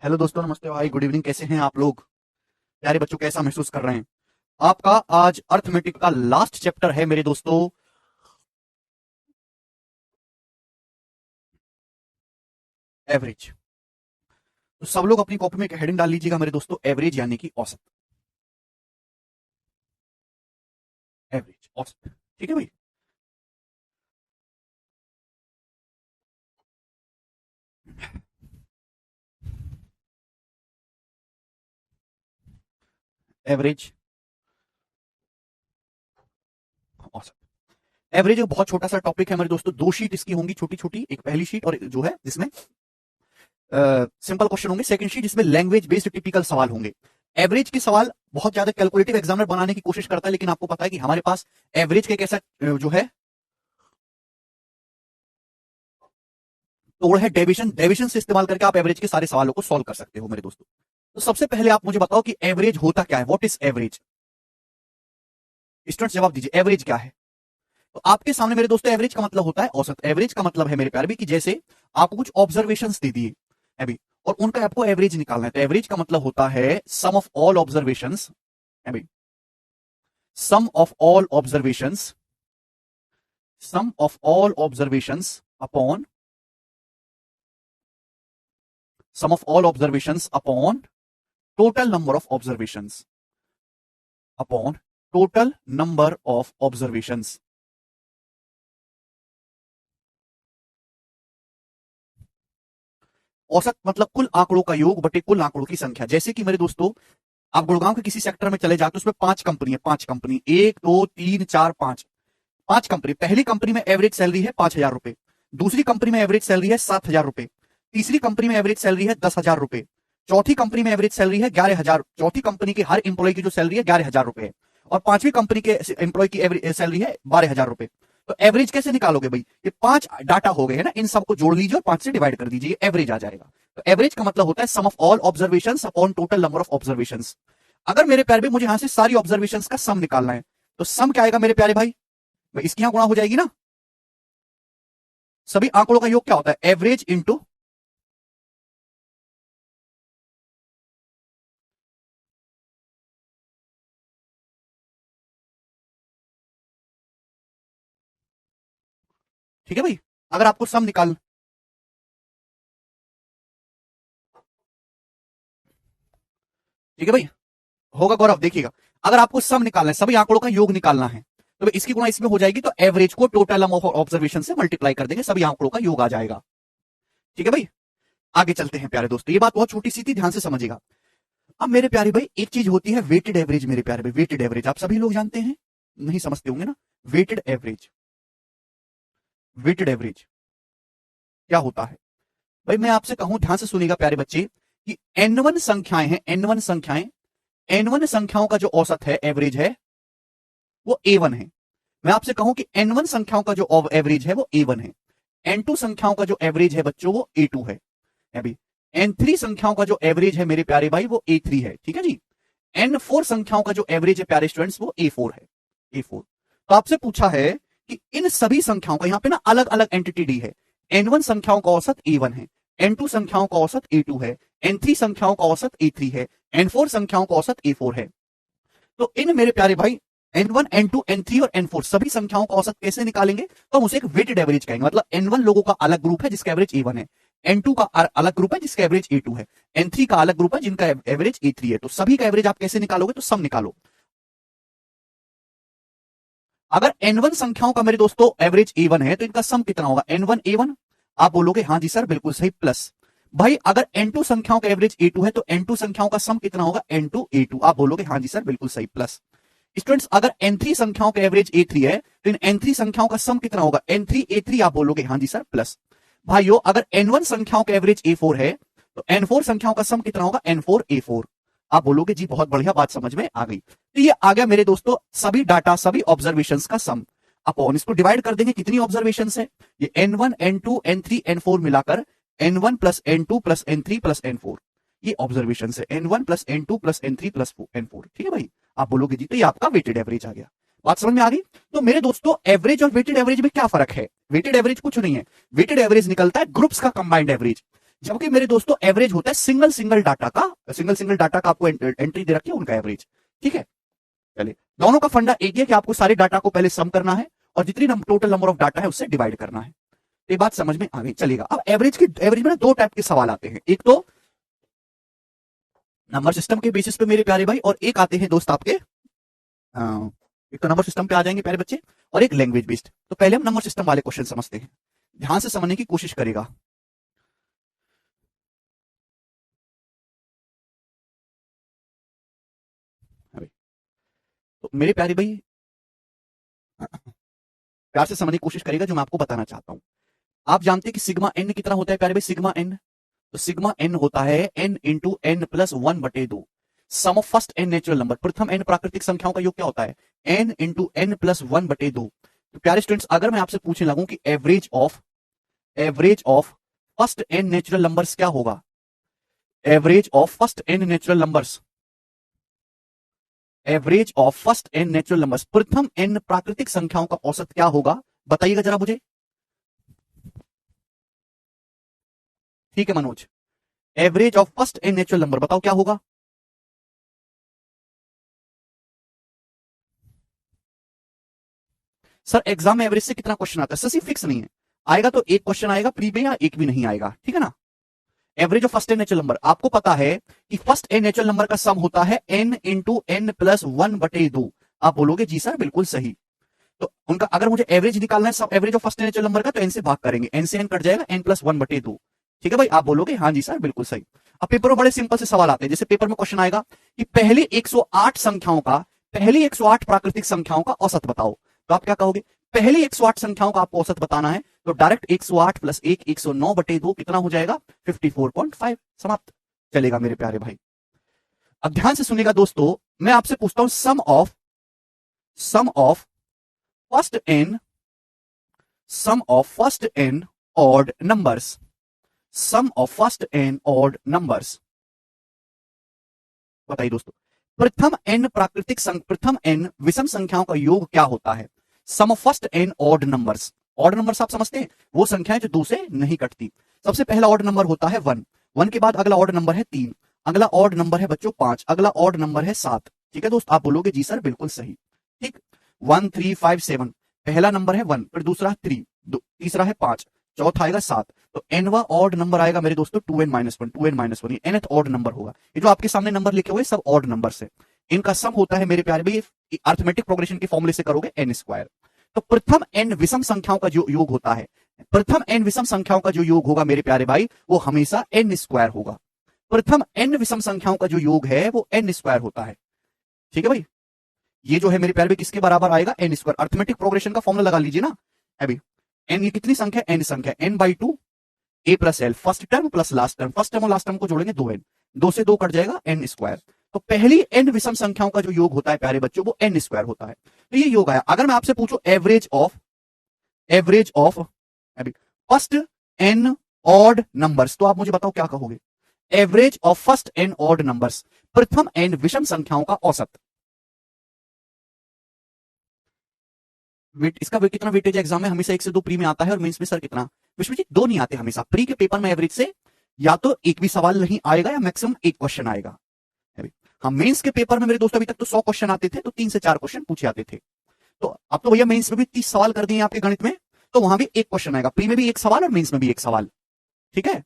Hello दोस्तों, नमस्ते भाई, गुड इवनिंग। कैसे हैं आप लोग? प्यारे बच्चों, कैसा महसूस कर रहे हैं? आपका आज अर्थमेटिक का लास्ट चैप्टर है मेरे दोस्तों, एवरेज। तो सब लोग अपनी कॉपी में एक हेडिंग डाल लीजिएगा मेरे दोस्तों, एवरेज यानी कि औसत। एवरेज, औसत। ठीक है भाई। एवरेज, औसत। एवरेज एक बहुत छोटा सा टॉपिक है मेरे दोस्तों। दो शीट इसकी होंगी, छोटी छोटी, एक पहली शीट और जो है जिसमें सिंपल क्वेश्चन होंगे, सेकंड शीट जिसमें लैंग्वेज बेस्ड टिपिकल सवाल होंगे। एवरेज के सवाल बहुत ज्यादा कैलकुलेटिव एग्जामिनर बनाने की कोशिश करता है, लेकिन आपको पता है कि हमारे पास एवरेज के कैसा जो है तोड़ है, डेविशन। डेविशन से इस्तेमाल करके आप एवरेज के सारे सवालों को सॉल्व कर सकते हो मेरे दोस्तों। तो सबसे पहले आप मुझे बताओ कि एवरेज होता क्या है, व्हाट इज एवरेज? स्टूडेंट्स जवाब दीजिए, एवरेज क्या है? तो आपके सामने मेरे दोस्तों एवरेज का मतलब होता है औसत। एवरेज का मतलब है मेरे प्यारे भी कि जैसे आपको कुछ ऑब्जर्वेशंस दे दिए अभी, और उनका आपको एवरेज निकालना है। तो एवरेज का मतलब होता है सम ऑफ ऑल ऑब्जर्वेशंस, अभी sum of all observations, sum of all observations upon sum of all observations upon total number of observations, upon total number of observations. औसत मतलब कुल आंकड़ों का योग बटे कुल आंकड़ों की संख्या। जैसे कि मेरे दोस्तों, आप गुड़गांव के किसी सेक्टर में चले जाते हो, उसमें पांच कंपनी है, पांच कंपनी, एक दो तीन चार पांच, पांच कंपनी। पहली कंपनी में एवरेज सैलरी है 5,000 रुपए, दूसरी कंपनी में एवरेज सैलरी है 7,000 रुपए, तीसरी कंपनी में एवरेज सैलरी है 10,000 रुपए, चौथी कंपनी में एवरेज सैलरी है 11,000। चौथी कंपनी की हर इंप्लॉय की जो सैलरी है 11,000 रुपए है, और पांचवी कंपनी के एम्प्लॉय की एवरेज सैलरी है 12,000 रुपए। तो एवरेज कैसे निकालोगे भाई? ये पांच डाटा हो गए हैं ना, इन सबको जोड़ लीजिए और पांच से डिवाइड कर दीजिए, एवरेज आ जाएगा। तो एवरेज का मतलब होता है sum of all observation upon total number of observation. अगर मेरे प्यारे भाई मुझे यहां से सारी ऑब्जर्वेशन का सम निकालना है, तो सम क्या आएगा मेरे प्यारे भाई? इसकी यहां गुणा हो जाएगी ना। सभी आंकड़ों का योग क्या होता है? एवरेज इंटू, ठीक है भाई। अगर आपको सम निकाल, ठीक है भाई, होगा गौरव, देखिएगा। अगर आपको सम निकालना है, सभी आंकड़ों का योग निकालना है, तो इसकी गुणा इसमें हो जाएगी, तो एवरेज को टोटल नंबर ऑफ ऑब्जर्वेशन से मल्टीप्लाई कर देंगे, सभी आंकड़ों का योग आ जाएगा। ठीक है भाई। आगे चलते हैं प्यारे दोस्तों, ये बात बहुत छोटी सी थी, ध्यान से समझिएगा। अब मेरे प्यारे भाई एक चीज होती है वेटेड एवरेज। मेरे प्यारे भाई वेटेड एवरेज आप सभी लोग जानते हैं, नहीं समझते होंगे ना। वेटेड एवरेज, वेटेड एवरेज क्या होता है भाई? मैं आपसे कहूं, ध्यान से सुनिएगा प्यारे बच्चे, कि N1 संख्याएं हैं, N1 संख्याएं, N1 संख्याओं का जो औसत है, एवरेज है, वो A1 है। मैं आपसे कहूं कि N1 संख्याओं का जो एवरेज है वो A1 है। N2 संख्याओं का जो एवरेज है बच्चों वो A2 है। अभी N3 संख्याओं का जो एवरेज है मेरे प्यारे भाई वो A3 है। ठीक है जी। N4 संख्याओं का जो एवरेज है प्यारे स्टूडेंट्स वो A4 है। A4। तो आपसे पूछा है कि इन सभी संख्याओं का यहां पे ना अलग अलग एंटिटी डी है। N1 संख्याओं का औसत A1 है, N2 संख्याओं का औसत A2 है, N3 संख्याओं का औसत A3 है, N4 संख्याओं का औसत A4 है। तो इन मेरे प्यारे भाई N1, N2, N3 और N4 सभी संख्याओं का औसत कैसे निकालेंगे? तो हम उसे एक वेटेड एवरेज कहेंगे। मतलब N1 लोगों का अलग ग्रुप है जिसका एवरेज A1 है, N2 का अलग ग्रुप है जिसका एवरेज A2 है, N3 का अलग ग्रुप है जिनका एवरेज A3 है। तो सभी का एवरेज आप कैसे निकालोगे? तो सम निकालो। अगर N1 संख्याओं का मेरे दोस्तों एवरेज A1 है तो इनका सम कितना होगा? N1 A1। आप बोलोगे हाँ जी सर बिल्कुल सही, प्लस भाई अगर N2 संख्याओं का एवरेज A2 है तो N2 संख्याओं का सम कितना होगा? N2 A2। आप बोलोगे हाँ जी सर बिल्कुल सही, प्लस स्टूडेंट्स अगर N3 संख्याओं का एवरेज A3 है तो इन N3 संख्याओं का सम कितना होगा? N3 A3। आप बोलोगे हाँ जी सर, प्लस भाइयों अगर N1 संख्याओं का एवरेज A4 है तो N4 संख्याओं का सम कितना होगा? N4 A4। आप बोलोगे जी बहुत बढ़िया, बात समझ में आ गई। तो ये आ गया मेरे दोस्तों सभी डाटा, सभी ऑब्जर्वेशंस का सम। अपॉन इसको डिवाइड कर देंगे, कितनी ऑब्जर्वेशंस है ये? N1, N2, N3, N4 मिलाकर N1 plus N2 plus N3 plus N4, ये ऑब्जर्वेशन है। N1 plus N2 plus N3 plus N4। ठीक है भाई। आप बोलोगे जी तो ये आपका वेटेड एवरेज आ गया। बात समझ में आ गई? तो मेरे दोस्तों एवरेज और वेटेड एवरेज में क्या फर्क है? वेटेड एवरेज कुछ नहीं है, वेटेड एवरेज निकलता है ग्रुप्स का कंबाइंड एवरेज। जबकि मेरे दोस्तों एवरेज होता है सिंगल सिंगल डाटा का, आपको एंट्री दे रखी है उनका एवरेज। ठीक है, चलिए दोनों का फंडा एक ही है कि आपको सारे डाटा को पहले सम करना है और जितनी टोटल नंबर ऑफ डाटा है उससे डिवाइड करना है। ये बात समझ में आ गई, चलेगा। अब एवरेज में दो टाइप के सवाल आते हैं, एक तो नंबर सिस्टम के बेसिस पे मेरे प्यारे भाई, और एक आते हैं दोस्त आपके एक तो नंबर सिस्टम पे आ जाएंगे प्यारे बच्चे, और एक लैंग्वेज बेस्ड। तो पहले हम नंबर सिस्टम वाले क्वेश्चन समझते हैं, ध्यान से समझने की कोशिश करेगा। तो मेरे प्यारे भाई प्यार से समझने की कोशिश करेगा जो मैं आपको बताना चाहता हूं। आप जानते हैं कि सिग्मा एन कितना होता है प्यारे भाई, सिग्मा एन। तो सिग्मा एन होता है N into N plus 1/2, sum of first N natural number. प्रथम एन प्राकृतिक संख्याओं का योग क्या होता है, एन इंटू एन प्लस 1/2। तो प्यारे स्टूडेंट्स, अगर मैं आपसे पूछने लगूं कि average of first N natural numbers क्या होगा, average of first N natural numbers, average of first N natural numbers, प्रथम एन प्राकृतिक संख्याओं का औसत क्या होगा, बताइएगा जरा मुझे। ठीक है Manoj, average of first N natural number बताओ क्या होगा। सर एग्जाम में एवरेज से कितना क्वेश्चन आता है, सर फिक्स नहीं है, आएगा तो एक क्वेश्चन आएगा प्री में या एक भी नहीं आएगा, ठीक है ना। Average of first N natural number, आपको पता है कि फर्स्ट एन नेचुरल नंबर का सम होता है एन इंटू एन प्लस 1/2। आप बोलोगे जी सर बिल्कुल सही। तो उनका अगर मुझे एवरेज निकालना है, सब average of first N natural number का, तो एन से भाग करेंगे, एन से एन कट जाएगा, एन प्लस 1/2। ठीक है भाई, आप बोलोगे हाँ जी सर बिल्कुल सही। अब पेपर में बड़े सिंपल से सवाल आते हैं, जैसे पेपर में क्वेश्चन आएगा कि पहली 108 संख्याओं का, पहली 108 प्राकृतिक संख्याओं का औसत बताओ। तो आप क्या कहोगे, पहली 108 संख्याओं का आपको औसत बताना है, तो डायरेक्ट 108 प्लस 1 109/2 कितना हो जाएगा, 54.5, समाप्त। चलेगा मेरे प्यारे भाई। अब ध्यान से सुनिएगा दोस्तों, मैं आपसे पूछता हूं sum of first n odd numbers, sum of first n odd numbers. बताइए दोस्तों, प्रथम एन विषम संख्याओं का योग क्या होता है, sum of first n odd numbers. Odd numbers आप समझते हैं, वो संख्याएं जो 2 से नहीं कटती। सबसे पहला ऑड नंबर होता है 1, 1 के बाद अगला ऑड नंबर है 3, अगला ऑड नंबर है बच्चों 5, अगला ऑड नंबर है 7। ठीक है दोस्त, आप बोलोगे जी सर बिल्कुल सही। ठीक, 1 3 5 7, पहला नंबर है 1, फिर दूसरा 3, तीसरा है 5, चौथा आएगा 7। तो एनवा ऑड नंबर आएगा मेरे दोस्तों 2n-1, 2n-1 ये nth ऑड नंबर होगा। ये जो आपके सामने नंबर लिखे हुए सब ऑड नंबर है, इनका सम होता है मेरे प्यारे भाई, अर्थमेटिक प्रोग्रेशन के फॉर्मूले से करोगे n²। तो प्रथम एन विषम संख्याओं का जो योग होता है, प्रथम एन विषम संख्याओं का जो योग होगा मेरे प्यारे भाई, वो हमेशा n² होगा। प्रथम एन विषम संख्याओं का जो योग है वो n² होता है। ठीक है भाई, ये जो है मेरे प्यारे भाई किसके बराबर आएगा, n²। अर्थमेटिक प्रोग्रेशन का फॉर्मूला लगा लीजिए ना अभी। एन ये कितनी संख्या, एन संख्या, n/2 a plus L, first term plus last term, first term और लास्ट टर्म को जोड़ेंगे 2n, 2 से 2 कट जाएगा n²। तो पहली n विषम संख्याओं का जो योग होता है प्यारे बच्चों वो n² होता है। तो ये योग आया। अगर मैं आपसे पूछूं average of first n odd numbers, तो आप मुझे बताओ क्या कहोगे, average of first n odd numbers, प्रथम n विषम संख्याओं का औसत। इसका कितना वेटेज एग्जाम में, हमेशा 1 से 2 प्री में आता है, और मेंस में सर कितना, विश्व जी 2 नहीं आते हमेशा। प्री के पेपर में एवरेज से या तो एक भी सवाल नहीं आएगा या मैक्सिमम एक क्वेश्चन आएगा। हम मेंस के पेपर में मेरे दोस्तों अभी तक तो 100 क्वेश्चन आते थे, तो 3 से 4 क्वेश्चन पूछे जाते थे। तो अब तो भैया मेंस में भी 30 सवाल कर दिए आपके गणित में, तो वहां भी एक क्वेश्चन आएगा, प्री में भी एक सवाल और मेंस में भी एक सवाल। ठीक है,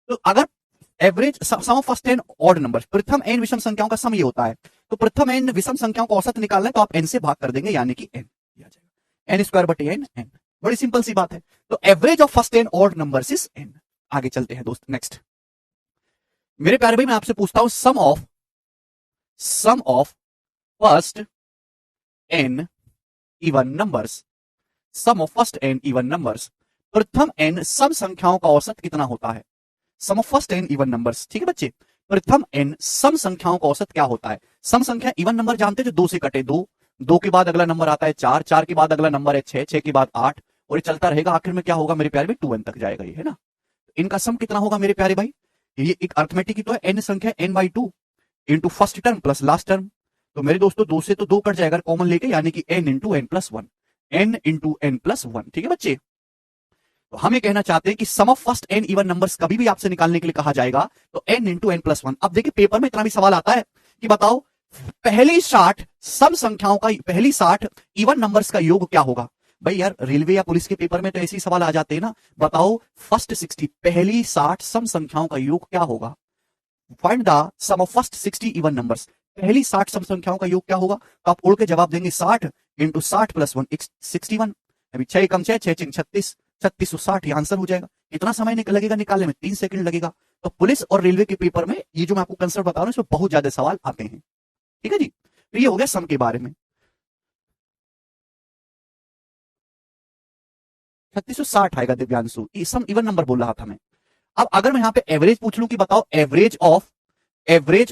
तो अगर average sum of first n odd number, प्रथम एन विषम संख्याओं का सम ये होता है, तो प्रथम एन विषम संख्याओं का औसत निकालना है, तो आप एन से भाग कर देंगे, यानी कि एन आ जाएगा, n²/n, n। बड़ी सिंपल सी बात है। तो average of first n odd numbers is n। आगे चलते हैं दोस्त, नेक्स्ट मेरे प्यारे भाई, मैं आपसे पूछता हूं sum of first n even numbers, sum of first n even numbers, प्रथम एन सम संख्याओं का औसत कितना होता है, sum of first n even numbers. ठीक है बच्चे, प्रथम एन सम संख्याओं का औसत क्या होता है। सम संख्या इवन नंबर जानते हैं, जो 2 से कटे 2, 2 के बाद अगला नंबर आता है 4, 4 के बाद अगला नंबर है 6, 6 के बाद 8, और ये चलता रहेगा। आखिर में क्या होगा मेरे प्यारे भाई, 2n तक जाएगा ये, है ना। इनका सम कितना होगा मेरे प्यारे भाई, ये एक अर्थमेटिक ही तो है, n संख्या n/2 into first term plus last term. तो मेरे दोस्तों 2 से तो 2 कट जाएगा कॉमन लेके, यानी कि n into n plus one, n into n plus one. ठीक है बच्चे, तो हम ये कहना चाहते हैं कि sum of first n even numbers कभी भी आपसे निकालने के लिए कहा जाएगा तो n into n plus one. अब देखिए पेपर में इतना भी सवाल आता है कि बताओ पहली 60 सम संख्याओं का, पहली 60 इवन नंबर्स का योग क्या होगा। भाई यार रेलवे या पुलिस के पेपर में तो ऐसे ही सवाल आ जाते हैं ना, बताओ फर्स्ट 60 पहली 60 सम संख्याओं का योग क्या होगा। Find the sum of first 60 even numbers, पहली 60 सम संख्याओं का योग क्या होगा। तो आप उड़ के जवाब देंगे 60 इंटू 60 प्लस वन 61। अभी 6 कम 6, 6 36, 3660 ये आंसर हो जाएगा। कितना समय लगेगा निकालने में, 3 सेकंड लगेगा। तो पुलिस और रेलवे के पेपर में ये जो मैं आपको कंसेप्ट बता रहा हूं इसमें बहुत ज्यादा सवाल आते हैं। ठीक है जी, तो ये हो गया सम के बारे में। 3660 आएगा दिव्यांशु, ये सम इवन नंबर बोल रहा था मैं। अब अगर मैं यहां पे एवरेज पूछ लूं कि बताओ average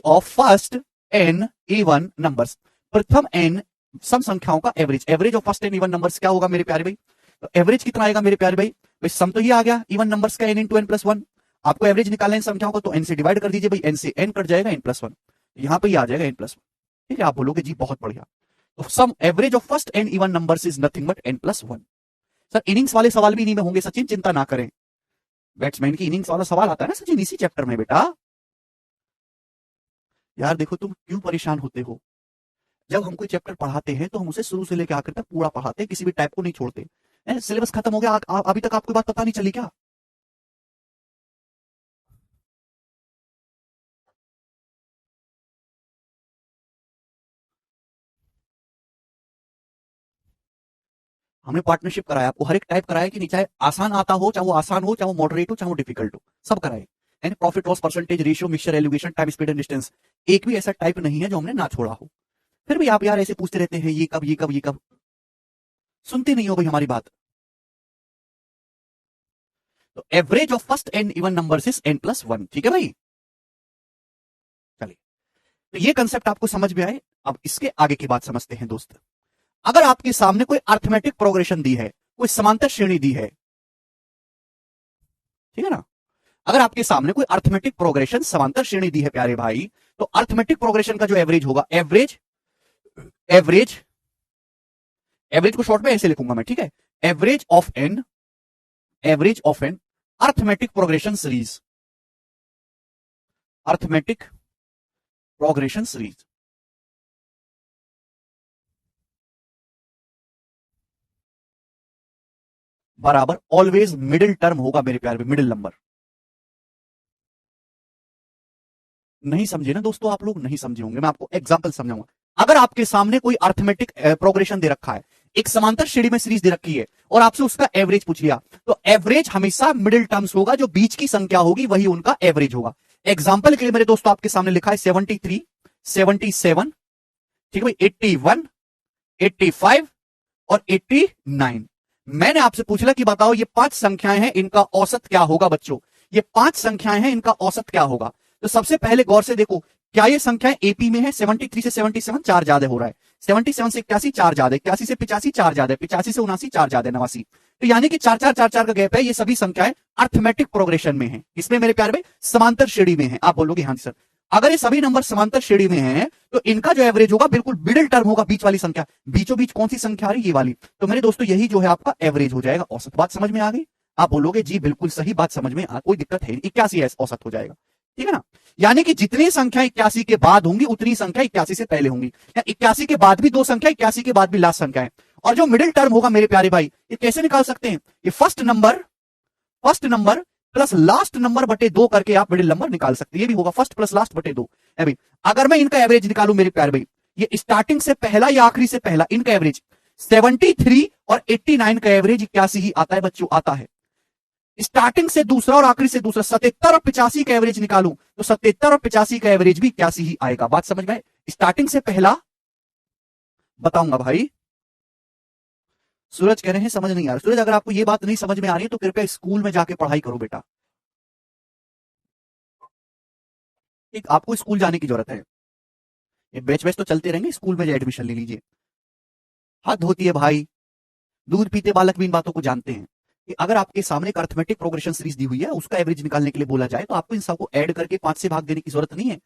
of first n even numbers, प्रथम n सम संख्याओं का average of first n even numbers क्या होगा मेरे प्यारे भाई। तो एवरेज कितना आएगा मेरे प्यारे भाई, भाई सम तो ये आ गया इवन नंबर्स का n into n plus one. आपको एवरेज निकालना है संख्याओं को, तो n से डिवाइड कर दीजिए भाई, n से n कट जाएगा n प्लस वन, यहां पर आ जाएगा n प्लस वन। ठीक है, आप बोलोगे जी बहुत बढ़िया। तो sum average of first n even numbers is nothing but n plus one. Sir innings वाले सवाल भी इन्हीं में होंगे सचिन, चिंता ना करें। बैट्समैन की इनिंग्स वाला सवाल आता है ना सचिन इसी चैप्टर में बेटा। यार देखो तुम क्यों परेशान होते हो, जब हम कोई चैप्टर पढ़ाते हैं तो हम उसे शुरू से लेकर आखिर तक पूरा पढ़ाते हैं, किसी भी टाइप को नहीं छोड़ते। सिलेबस खत्म हो गया, अभी तक आपको बात पता नहीं चली क्या। हमने पार्टनरशिप कराया आपको, हर एक टाइप कराया कि नहीं, चाहे आसान आता हो, चाहे वो आसान हो, चाहे वो मॉडरेट हो, चाहे वो डिफिकल्ट हो, सब कराए। यानी profit loss percentage ratio mixture elevation time speed and distance, एक भी ऐसा टाइप नहीं है जो हमने ना छोड़ा हो। फिर भी आप यार ऐसे पूछते रहते हैं ये कब ये कब ये कब, सुनते नहीं हो भाई हमारी बात। तो average of first n even numbers is n plus one. ठीक है भाई, चलिए तो ये कंसेप्ट आपको समझ में आए। अब इसके आगे की बात समझते हैं दोस्त। अगर आपके सामने कोई अर्थमेटिक प्रोग्रेशन दी है, कोई समांतर श्रेणी दी है, ठीक है ना, अगर आपके सामने कोई अर्थमेटिक प्रोग्रेशन समांतर श्रेणी दी है प्यारे भाई, तो अर्थमेटिक प्रोग्रेशन का जो एवरेज होगा, एवरेज एवरेज एवरेज को शॉर्ट में ऐसे लिखूंगा मैं, ठीक है, average of an arithmetic progression series, arithmetic progression series बराबर ऑलवेज मिडिल टर्म होगा मेरे प्यारे, मिडिल नंबर। नहीं समझे ना दोस्तों, आप लोग नहीं समझे होंगे, मैं आपको एग्जांपल समझाऊंगा। अगर आपके सामने कोई अर्थमेटिक प्रोग्रेशन दे रखा है, एक समांतर श्रेणी में सीरीज दे रखी है और आपसे उसका एवरेज पूछ लिया, तो एवरेज हमेशा मिडिल टर्म्स होगा, जो बीच की संख्या होगी वही उनका एवरेज होगा। एग्जांपल के लिए मेरे दोस्तों आपके सामने लिखा है 73, 77, ठीक है भाई, 81, 85 और 89। मैंने आपसे पूछा कि बताओ ये 5 संख्याएं हैं, इनका औसत क्या होगा बच्चों। ये 5 संख्याएं हैं, इनका औसत क्या होगा। तो सबसे पहले गौर से देखो, क्या ये संख्याएं एपी में है। 73 से 77 4 ज्यादा हो रहा है, 77 से 81 4 ज्यादा, 81 से 85 4 ज्यादा, 85 से 79 4 ज्यादा, 89। तो यानी कि 4 4 4 4 का गैप है। ये सभी संख्याएं अर्थमेटिक प्रोग्रेशन में है, इसमें मेरे प्यारे भाई समांतर श्रेणी में है। आप बोलोगे हाँ सर, अगर ये सभी नंबर समांतर श्रेणी में हैं तो इनका जो एवरेज होगा बिल्कुल मिडिल टर्म होगा, बीच वाली संख्या। बीचों बीच कौन सी संख्या आ रही है, ये वाली। तो मेरे दोस्तों यही जो है आपका एवरेज हो जाएगा, औसत। बात समझ में आ गई। आप बोलोगे जी बिल्कुल सही बात, समझ में कोई दिक्कत है नहीं, 81 औसत हो जाएगा, ठीक है ना। यानी कि जितनी संख्या 81 के बाद होंगी उतनी संख्या 81 से पहले होंगी, या 81 के बाद भी 2 संख्या, 81 के बाद भी लास्ट संख्या है। और जो मिडिल टर्म होगा मेरे प्यारे भाई, ये कैसे निकाल सकते हैं, ये first number plus last number बटे 2 करके आप मिडिल नंबर निकाल सकते हैं। ये भी होगा फर्स्ट प्लस लास्ट बटे 2 है भाई। अगर मैं इनका एवरेज निकालूं मेरे प्यारे भाई, ये स्टार्टिंग से पहला या आखिरी से पहला, इनका एवरेज 73 और 89 का एवरेज 81 ही आता है बच्चों, आता है। स्टार्टिंग से दूसरा और आखिरी से दूसरा 77 और 85 का एवरेज निकालूं तो 77 और 85 का एवरेज भी 81 ही आएगा। बात समझ में, स्टार्टिंग से पहला बताऊंगा भाई। सूरज कह रहे हैं समझ नहीं आ रहा। सूरज अगर आपको ये बात नहीं समझ में आ रही है तो कृपया स्कूल में जाके पढ़ाई करो बेटा, एक आपको स्कूल जाने की जरूरत है। ये बैच बैच तो चलते रहेंगे, स्कूल में एडमिशन ले लीजिए। हद होती है भाई। दूध पीते बालक भी इन बातों को जानते हैं कि अगर आपके सामने एक अर्थमेटिक प्रोग्रेशन सीरीज दी हुई है, उसका एवरेज निकालने के लिए बोला जाए, तो आपको इन सबको ऐड करके 5 से भाग देने की जरूरत नहीं है।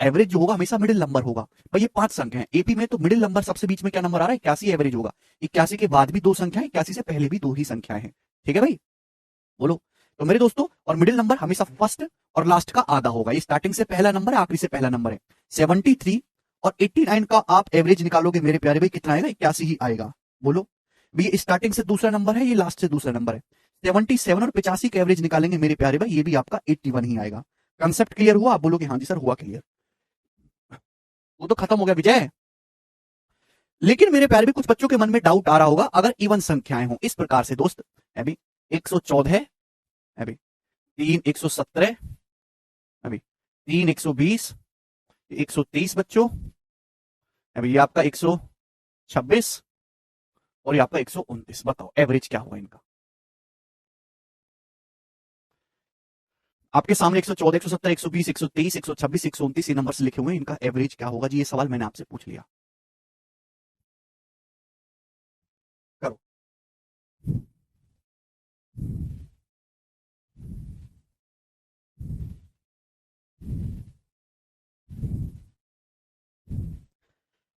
एवरेज जो होगा हमेशा मिडिल नंबर होगा। भाई ये 5 संख्या है, एपी में तो मिडिल नंबर सबसे बीच में क्या नंबर आ रहा है, 81 एवरेज होगा। 81 के बाद भी 2 संख्या है, 81 से पहले भी 2 ही संख्याएं हैं। ठीक है भाई, बोलो। तो मेरे दोस्तों, और मिडिल नंबर हमेशा फर्स्ट और लास्ट का आधा होगा। ये स्टार्टिंग से पहला नंबर है, आखिरी से पहला नंबर है। 73 और 89 का आप एवरेज निकालोगे मेरे प्यारे भाई, कितना आएगा, 81 ही आएगा। बोलो। ये स्टार्टिंग से दूसरा नंबर है, ये लास्ट से दूसरा नंबर है। 77 और 85 का एवरेज निकालेंगे मेरे प्यारे भाई, ये भी आपका 81 ही आएगा। कंसेप्ट क्लियर हुआ? आप बोलोगे हाँ जी सर हुआ क्लियर। वो तो खत्म हो गया विजय। लेकिन मेरे प्यारे भी कुछ बच्चों के मन में डाउट आ रहा होगा, अगर इवन संख्याएं हो इस प्रकार से दोस्त, अभी 114, अभी 3 117, अभी 3 120, 123 बच्चों, अभी ये आपका 126 और ये आपका 129। बताओ एवरेज क्या होगा इनका। आपके सामने 114, 117, 120, 123, 126, 129 ये नंबर लिखे हुए हैं, इनका एवरेज क्या होगा जी? ये सवाल मैंने आपसे पूछ लिया। करो।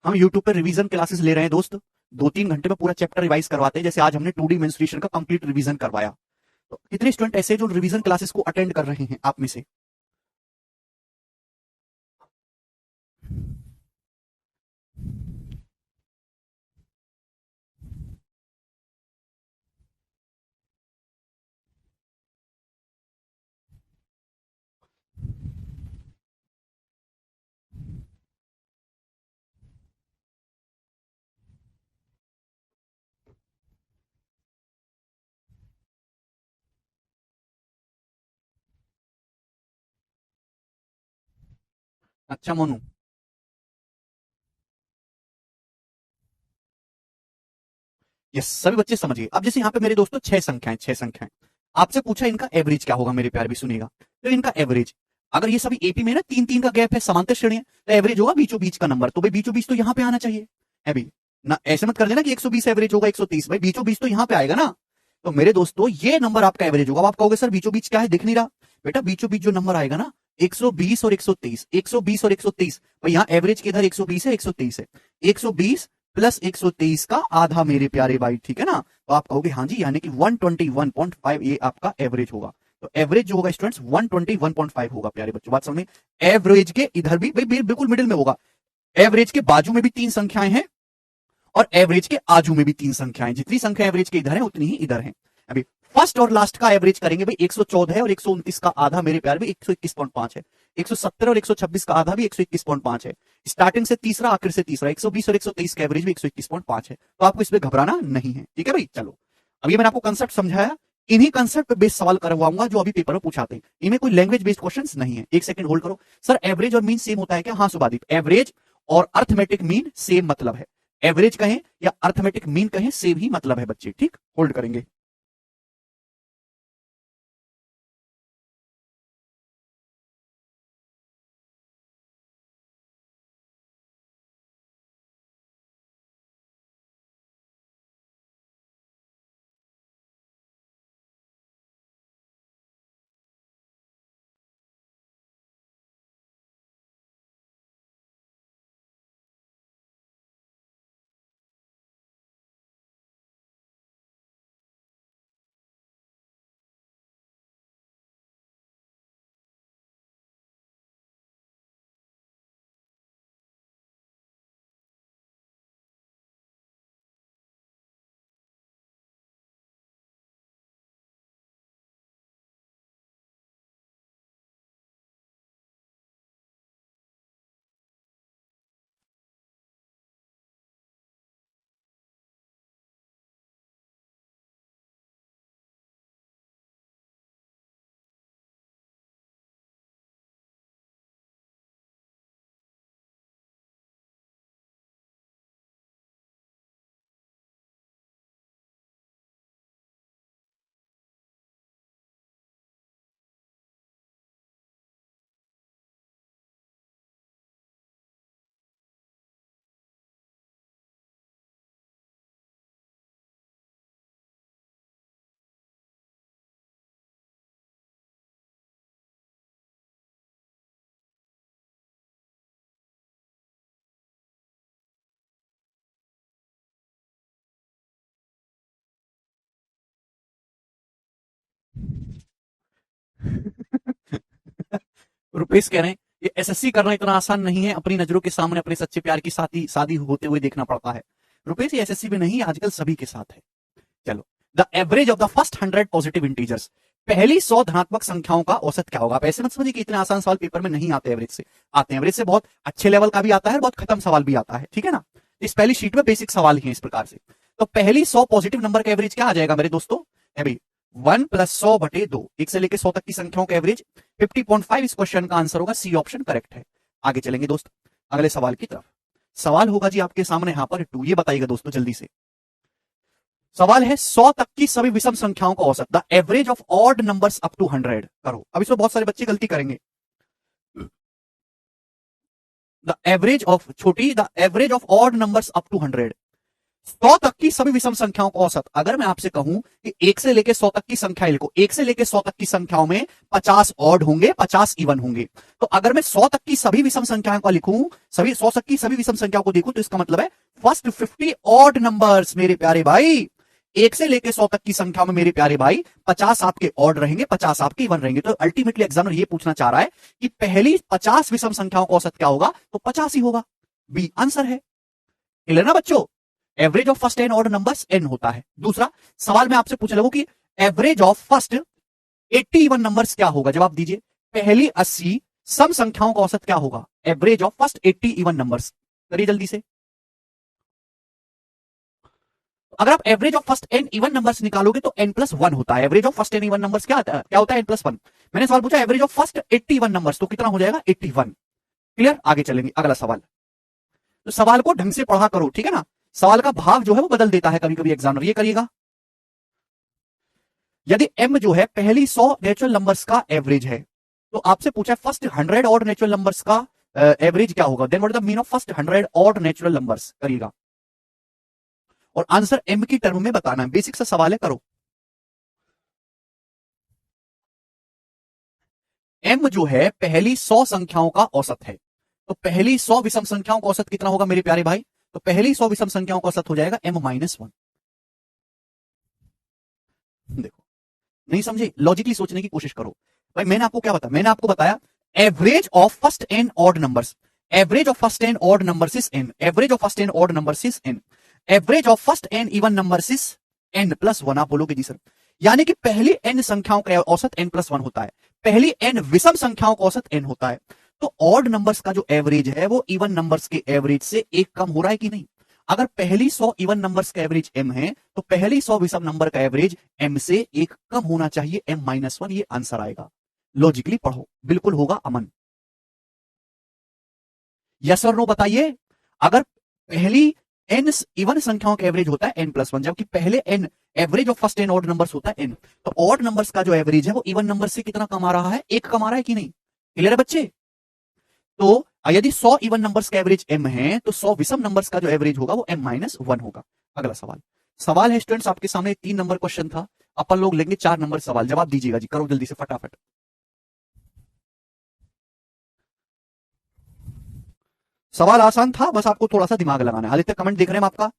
हम यूट्यूब पर रिवीजन क्लासेस ले रहे हैं दोस्त। 2-3 घंटे में पूरा चैप्टर रिवाइज करवाते हैं, जैसे आज हमने 2D मेंस्ट्रुएशन का कंप्लीट रिवीजन करवाया। तो कितने स्टूडेंट ऐसे जो रिवीजन क्लासेस को अटेंड कर रहे हैं आप में से? अच्छा मोनू। यस, सभी बच्चे समझिए। अब जैसे यहाँ पे मेरे दोस्तों 6 संख्याएं आपसे पूछा, इनका एवरेज क्या होगा मेरे प्यार भी सुनिएगा। तो इनका एवरेज, अगर ये सभी एपी में ना 3-3 का गैप है, समांतर श्रेणी है, तो एवरेज होगा बीचों बीच का नंबर। तो भाई बीचों बीच तो यहाँ पे आना चाहिए है भाई। ना ऐसे मत कर लेना कि 120 एवरेज होगा 130, भाई बीचों बीच तो यहाँ पे आएगा ना। तो मेरे दोस्तों ये नंबर आपका एवरेज होगा। अब आप कहोगे सर बीचों बीच क्या है, दिख नहीं रहा। बेटा बीचों बीच जो नंबर आएगा ना, 120 और 123, 120 और 123, भाई यहाँ एवरेज किधर 120 है, 123 है। 120 प्लस 123 का आधा मेरे प्यारे भाई, ठीक है ना। तो आप कहोगे हाँ जी, यानी कि 121.5 ये आपका एवरेज होगा। तो एवरेज जो होगा स्टूडेंट्स 121.5 होगा प्यारे बच्चों, बात समझ में। एवरेज के इधर भी भाई बिल्कुल मिडिल में होगा। एवरेज के बाजू में भी 3 संख्याएं हैं और एवरेज के आजू में भी 3 संख्याएं। जितनी संख्या एवरेज के इधर है उतनी ही इधर है। अभी फर्स्ट और लास्ट का एवरेज करेंगे भाई, 114 है और 129 का आधा मेरे प्यार में 121.5 है। 170 और 126 का आधा भी 121.5 है। स्टार्टिंग से तीसरा आखिर से तीसरा 120 और 123 का एवरेज भी 121.5 है। तो आपको इसमें घबराना नहीं है, ठीक है भाई। चलो, अब ये मैंने आपको कंसेप्ट समझाया। इन्हीं कंसेप्ट पे बेस्ड सवाल करवाऊंगा जो अभी पेपर में पूछाते हैं। इनमें कोई लैंग्वेज बेस्ड क्वेश्चंस नहीं है। एक सेकंड होल्ड करो। सर एवरेज और मीन सेम होता है क्या? हाँ सुभादीप, एवरेज और अर्थमेटिक मीन सेम मतलब है। एवरेज कहें या अर्थमेटिक मीन कहें, सेम ही मतलब है बच्चे, ठीक। होल्ड करेंगे। रुपेश कह रहे हैं ये एसएससी करना इतना आसान नहीं है, अपनी नजरों के सामने अपने सच्चे प्यार की शादी होते हुए देखना पड़ता है। रुपेश ये एसएससी में नहीं, आजकल सभी के साथ है। चलो, the average of the first 100 positive integers, पहली 100 धनात्मक संख्याओं का औसत क्या होगा। आप ऐसे मत समझिए कि इतने आसान सवाल पेपर में नहीं आते, एवरेज से आते हैं। एवरेज से बहुत अच्छे लेवल का भी आता है, बहुत खत्म सवाल भी आता है, ठीक है ना। इस पहली शीट में बेसिक सवाल ही है इस प्रकार से। तो पहली 100 पॉजिटिव नंबर का एवरेज क्या आ जाएगा मेरे दोस्तों, अभी 1 + 100/2, 1 से लेकर 100 तक की संख्याओं का एवरेज 50.5। इस क्वेश्चन का आंसर होगा सी ऑप्शन, करेक्ट है। आगे चलेंगे दोस्त अगले सवाल की तरफ। सवाल होगा जी आपके सामने यहां पर 2, ये बताइएगा दोस्तों जल्दी से। सवाल है 100 तक की सभी विषम संख्याओं का औसत, the average of odd numbers up to 100 करो। अब इसमें बहुत सारे बच्चे गलती करेंगे। The average of odd numbers up to 100, 100 तक की सभी विषम संख्याओं का औसत। अगर मैं आपसे कहूं कि 1 से लेकर 100 तक की संख्या लिखो, 1 से लेकर 100 तक की संख्याओं में 50 ऑड होंगे, 50 इवन होंगे। तो अगर मैं 100 तक की सभी विषम संख्याओं का लिखूं, 100 तक की सभी विषम संख्याओं को देखूं, तो इसका मतलब है फर्स्ट 50 ऑड नंबर्स मेरे प्यारे भाई। 1 से लेकर 100 तक की संख्या में मेरे प्यारे भाई 50 आपके ऑड रहेंगे, 50 आपके इवन रहेंगे। तो अल्टीमेटली एग्जामिनर ये पूछना चाह रहा है कि पहली 50 विषम संख्याओं का औसत क्या होगा, तो 50 ही होगा। बी आंसर है। क्लियर ना बच्चों, average of first n order numbers n होता है। दूसरा सवाल मैं आपसे पूछ रहा हूं कि average of first 80 even numbers क्या होगा, जवाब दीजिए। पहली 80 सम संख्याओं का औसत क्या होगा, average of first 80 even numbers, करिए जल्दी से। अगर आप average of first n even numbers निकालोगे तो n+1 होता है। Average of first n even numbers क्या होता है, n+1। मैंने सवाल पूछा average of first 80 even numbers, तो कितना हो जाएगा, 81। क्लियर, आगे चलेंगे अगला सवाल। तो सवाल को ढंग से पढ़ा करो, ठीक है ना। सवाल का भाव जो है वो बदल देता है कभी कभी एग्जामिनर, ये करिएगा। यदि m जो है पहली 100 नेचुरल नंबर्स का एवरेज है, तो आपसे पूछा फर्स्ट 100 ऑड नेचुरल नंबर्स का एवरेज क्या होगा, then what is the mean of first 100 odd natural numbers, करिएगा। और आंसर m की टर्म में बताना है, बेसिक सा सवाल है, करो। m जो है पहली 100 संख्याओं का औसत है, तो पहली 100 विषम संख्याओं का औसत कितना होगा मेरे प्यारे भाई, तो पहली 100 विषम संख्याओं का औसत हो जाएगा m-1। देखो नहीं समझे, लॉजिकली सोचने की कोशिश करो भाई। मैंने आपको क्या बताया, मैंने आपको बताया average of first n odd numbers, average of first n odd numbers is n, average of first n odd numbers is n, average of first n even numbers is n+1। आप बोलोगे जी सर, यानी कि पहली n संख्याओं का औसत n+1 होता है, पहली n विषम संख्याओं का औसत n होता है। तो ऑड नंबर्स का जो एवरेज है वो इवन नंबर्स के एवरेज से एक कम हो रहा है कि नहीं। अगर पहली 100 इवन नंबर्स का एवरेज m है, तो पहली 100 विषम नंबर का एवरेज m से एक कम होना चाहिए, m-1। ये आंसर आएगा, लॉजिकली पढ़ो, बिल्कुल होगा अमन। यस और नो बताइए। अगर पहली n इवन संख्याओं का एवरेज होता है n+1, जबकि पहले n average of first n odd numbers होता है n, तो ऑड नंबर्स का जो एवरेज है वो इवन नंबर से कितना कम आ रहा है, एक कम आ रहा है कि नहीं। क्लियर है बच्चे। तो यदि 100 इवन नंबर्स का एवरेज m है, तो 100 विषम नंबर्स का जो एवरेज होगा वो m-1 होगा। अगला सवाल है स्टूडेंट्स आपके सामने 3 नंबर क्वेश्चन था, अपन लोग लेंगे 4 नंबर सवाल, जवाब दीजिएगा जी, करो जल्दी से फटाफट। सवाल आसान था, बस आपको थोड़ा सा दिमाग लगाना है। आदित्य कमेंट देख रहे हैं हम आपका।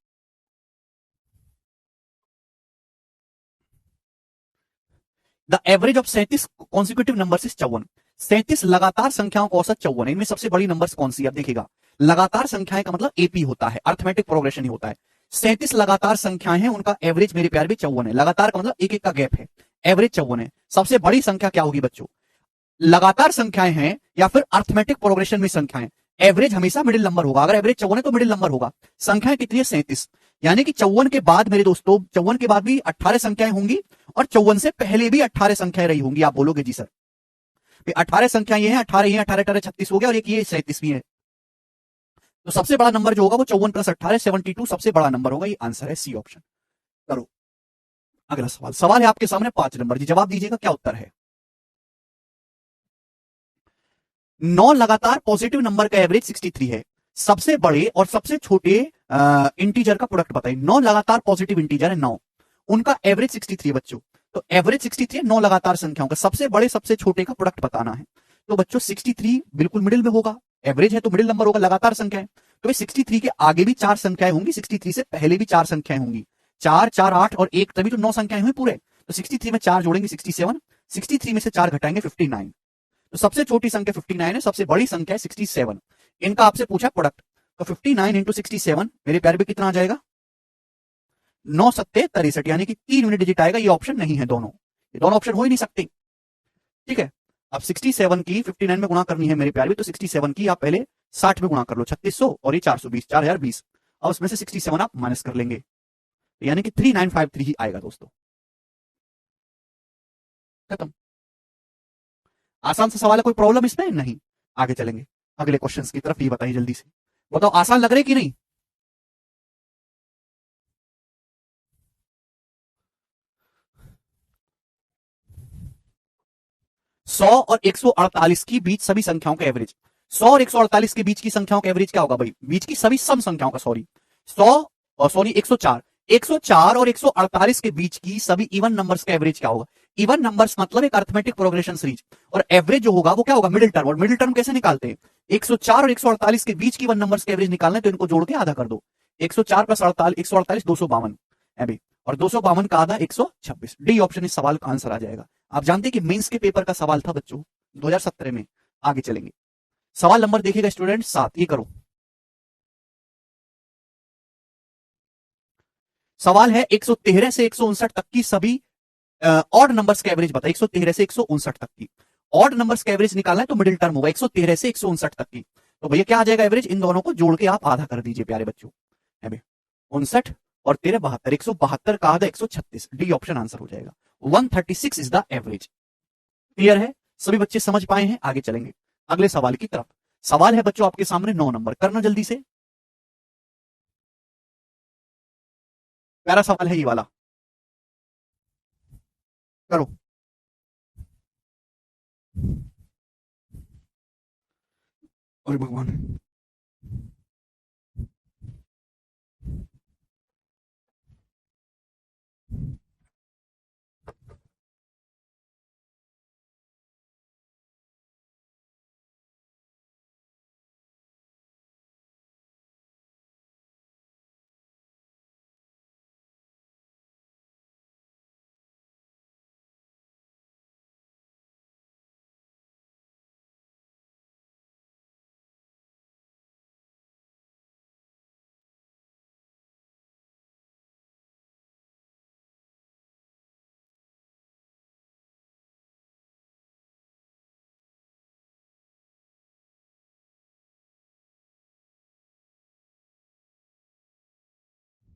The average of 37 consecutive numbers is 54, 37 लगातार संख्याओं का औसत 54 है। इनमें सबसे बड़ी नंबर्स कौन सी है, अब देखिएगा। लगातार संख्याएं का मतलब एपी होता है, अर्थमेटिक प्रोग्रेशन ही होता है। 37 लगातार संख्याएं हैं, उनका एवरेज मेरे प्यार भी 54 है। लगातार का मतलब एक एक का गैप है, एवरेज 54 है। सबसे बड़ी संख्या क्या होगी बच्चों, लगातार संख्याएं हैं या फिर अर्थमेटिक प्रोग्रेशन में संख्याएं, एवरेज हमेशा मिडिल नंबर होगा। अगर एवरेज 54 है तो मिडिल नंबर होगा। संख्याएं कितनी है, 37, यानी कि 54 के बाद मेरे दोस्तों, 54 के बाद भी 18 संख्याएं होंगी और 54 से पहले भी 18 संख्याएं रही होंगी। आप बोलोगे जी सर 18 संख्याएं ये हैं, 18 ये 18 18 36 हो गया, और एक ये 37 भी है। तो सबसे बड़ा नंबर जो होगा वो 54 + 18 72 सबसे बड़ा नंबर होगा। ये आंसर है सी ऑप्शन। करो अगला सवाल है आपके सामने 5 नंबर जी, जवाब दीजिएगा क्या उत्तर है। 9 लगातार पॉजिटिव नंबर का एवरेज 63 है। सबसे बड़े और सबसे छोटे इंटीजर का प्रोडक्ट बताइए। 9 लगातार पॉजिटिव इंटीजर है, 9, उनका एवरेज 63 है बच्चों। तो एवरेज 63 है 9 लगातार संख्याओं का, सबसे बड़े सबसे छोटे का प्रोडक्ट बताना है। तो बच्चों 63 बिल्कुल मिडिल में होगा, एवरेज है तो मिडिल नंबर होगा, लगातार संख्या है। तो 63 के आगे भी 4 संख्याएं होंगी, 63 से पहले भी 4 संख्याएं होंगी, 4 4 8 और 1, तभी तो 9 संख्याएं हुई पूरे। तो 63 में 4 जोड़ेंगे 67, 63 में से 4 घटाएंगे 59। तो सबसे छोटी संख्या 59 है, सबसे बड़ी संख्या है 67। इनका आपसे पूछा प्रोडक्ट, तो 59 इंटू 67 मेरे प्यारे भी कितना आ जाएगा? 9 सत्ते 63, यानी कि 3 यूनिट डिजिट आएगा। ये ऑप्शन नहीं है दोनों, ये दोनों ऑप्शन हो ही नहीं सकते। ठीक है, अब 67 की 59 में गुणा करनी है मेरे प्यारे भी, तो 67 की आप पहले 60 में गुणा कर लो, 3600 और ये 420, 4020। अब उसमें से 67 आप माइनस कर लेंगे, यानी कि 3953 ही आएगा दोस्तों। खत्म। आसान सा सवाल है, कोई प्रॉब्लम इसमें नहीं। आगे चलेंगे अगले क्वेश्चंस की तरफ। ये बताइए जल्दी से, बताओ आसान लग रहे कि नहीं? 100 और 148 की बीच सभी संख्याओं का एवरेज। 100 और 148 के बीच की संख्याओं का एवरेज क्या होगा भाई? बीच की सभी सम संख्याओं का, सॉरी 100 और सॉरी 104, 104 और 148 के बीच की सभी इवन नंबर्स का एवरेज क्या होगा? इवन नंबर्स मतलब एक अर्थमेटिक प्रोग्रेशन सीरीज, और एवरेज जो होगा वो क्या होगा? Middle term. और मिडिल टर्म कैसे निकालते हैं? 104 और 148 के बीच की इवन नंबर्स का एवरेज निकालना है, तो इनको जोड़ के आधा कर दो। 104 प्लस 148 252 अभी, और 252 का आधा 126। डी ऑप्शन इस सवाल का आंसर आ जाएगा। आप जानते हैं कि मेंस के पेपर का सवाल था बच्चों 2017 में। आगे चलेंगे, सवाल नंबर देखिएगा स्टूडेंट 7, ये करो। सवाल है 113 से 159 तक की सभी ऑड नंबर्स का एवरेज बता। 113 से 159 तक की ऑड नंबर्स का एवरेज निकालना है, तो मिडिल टर्म होगा 113 से 159 तक की। तो भैया क्या आ जाएगा एवरेज? इन दोनों को जोड़ के आप आधा कर दीजिए प्यारे बच्चों। 59 और 13 72, 172 का आधा 136। डी ऑप्शन आंसर हो जाएगा। 136 इज द एवरेज। क्लियर है? सभी बच्चे समझ पाए हैं? आगे चलेंगे अगले सवाल की तरफ। सवाल है बच्चों आपके सामने 9 नंबर, करना जल्दी से। प्यारा सवाल है ये वाला, करो। अरे भगवान,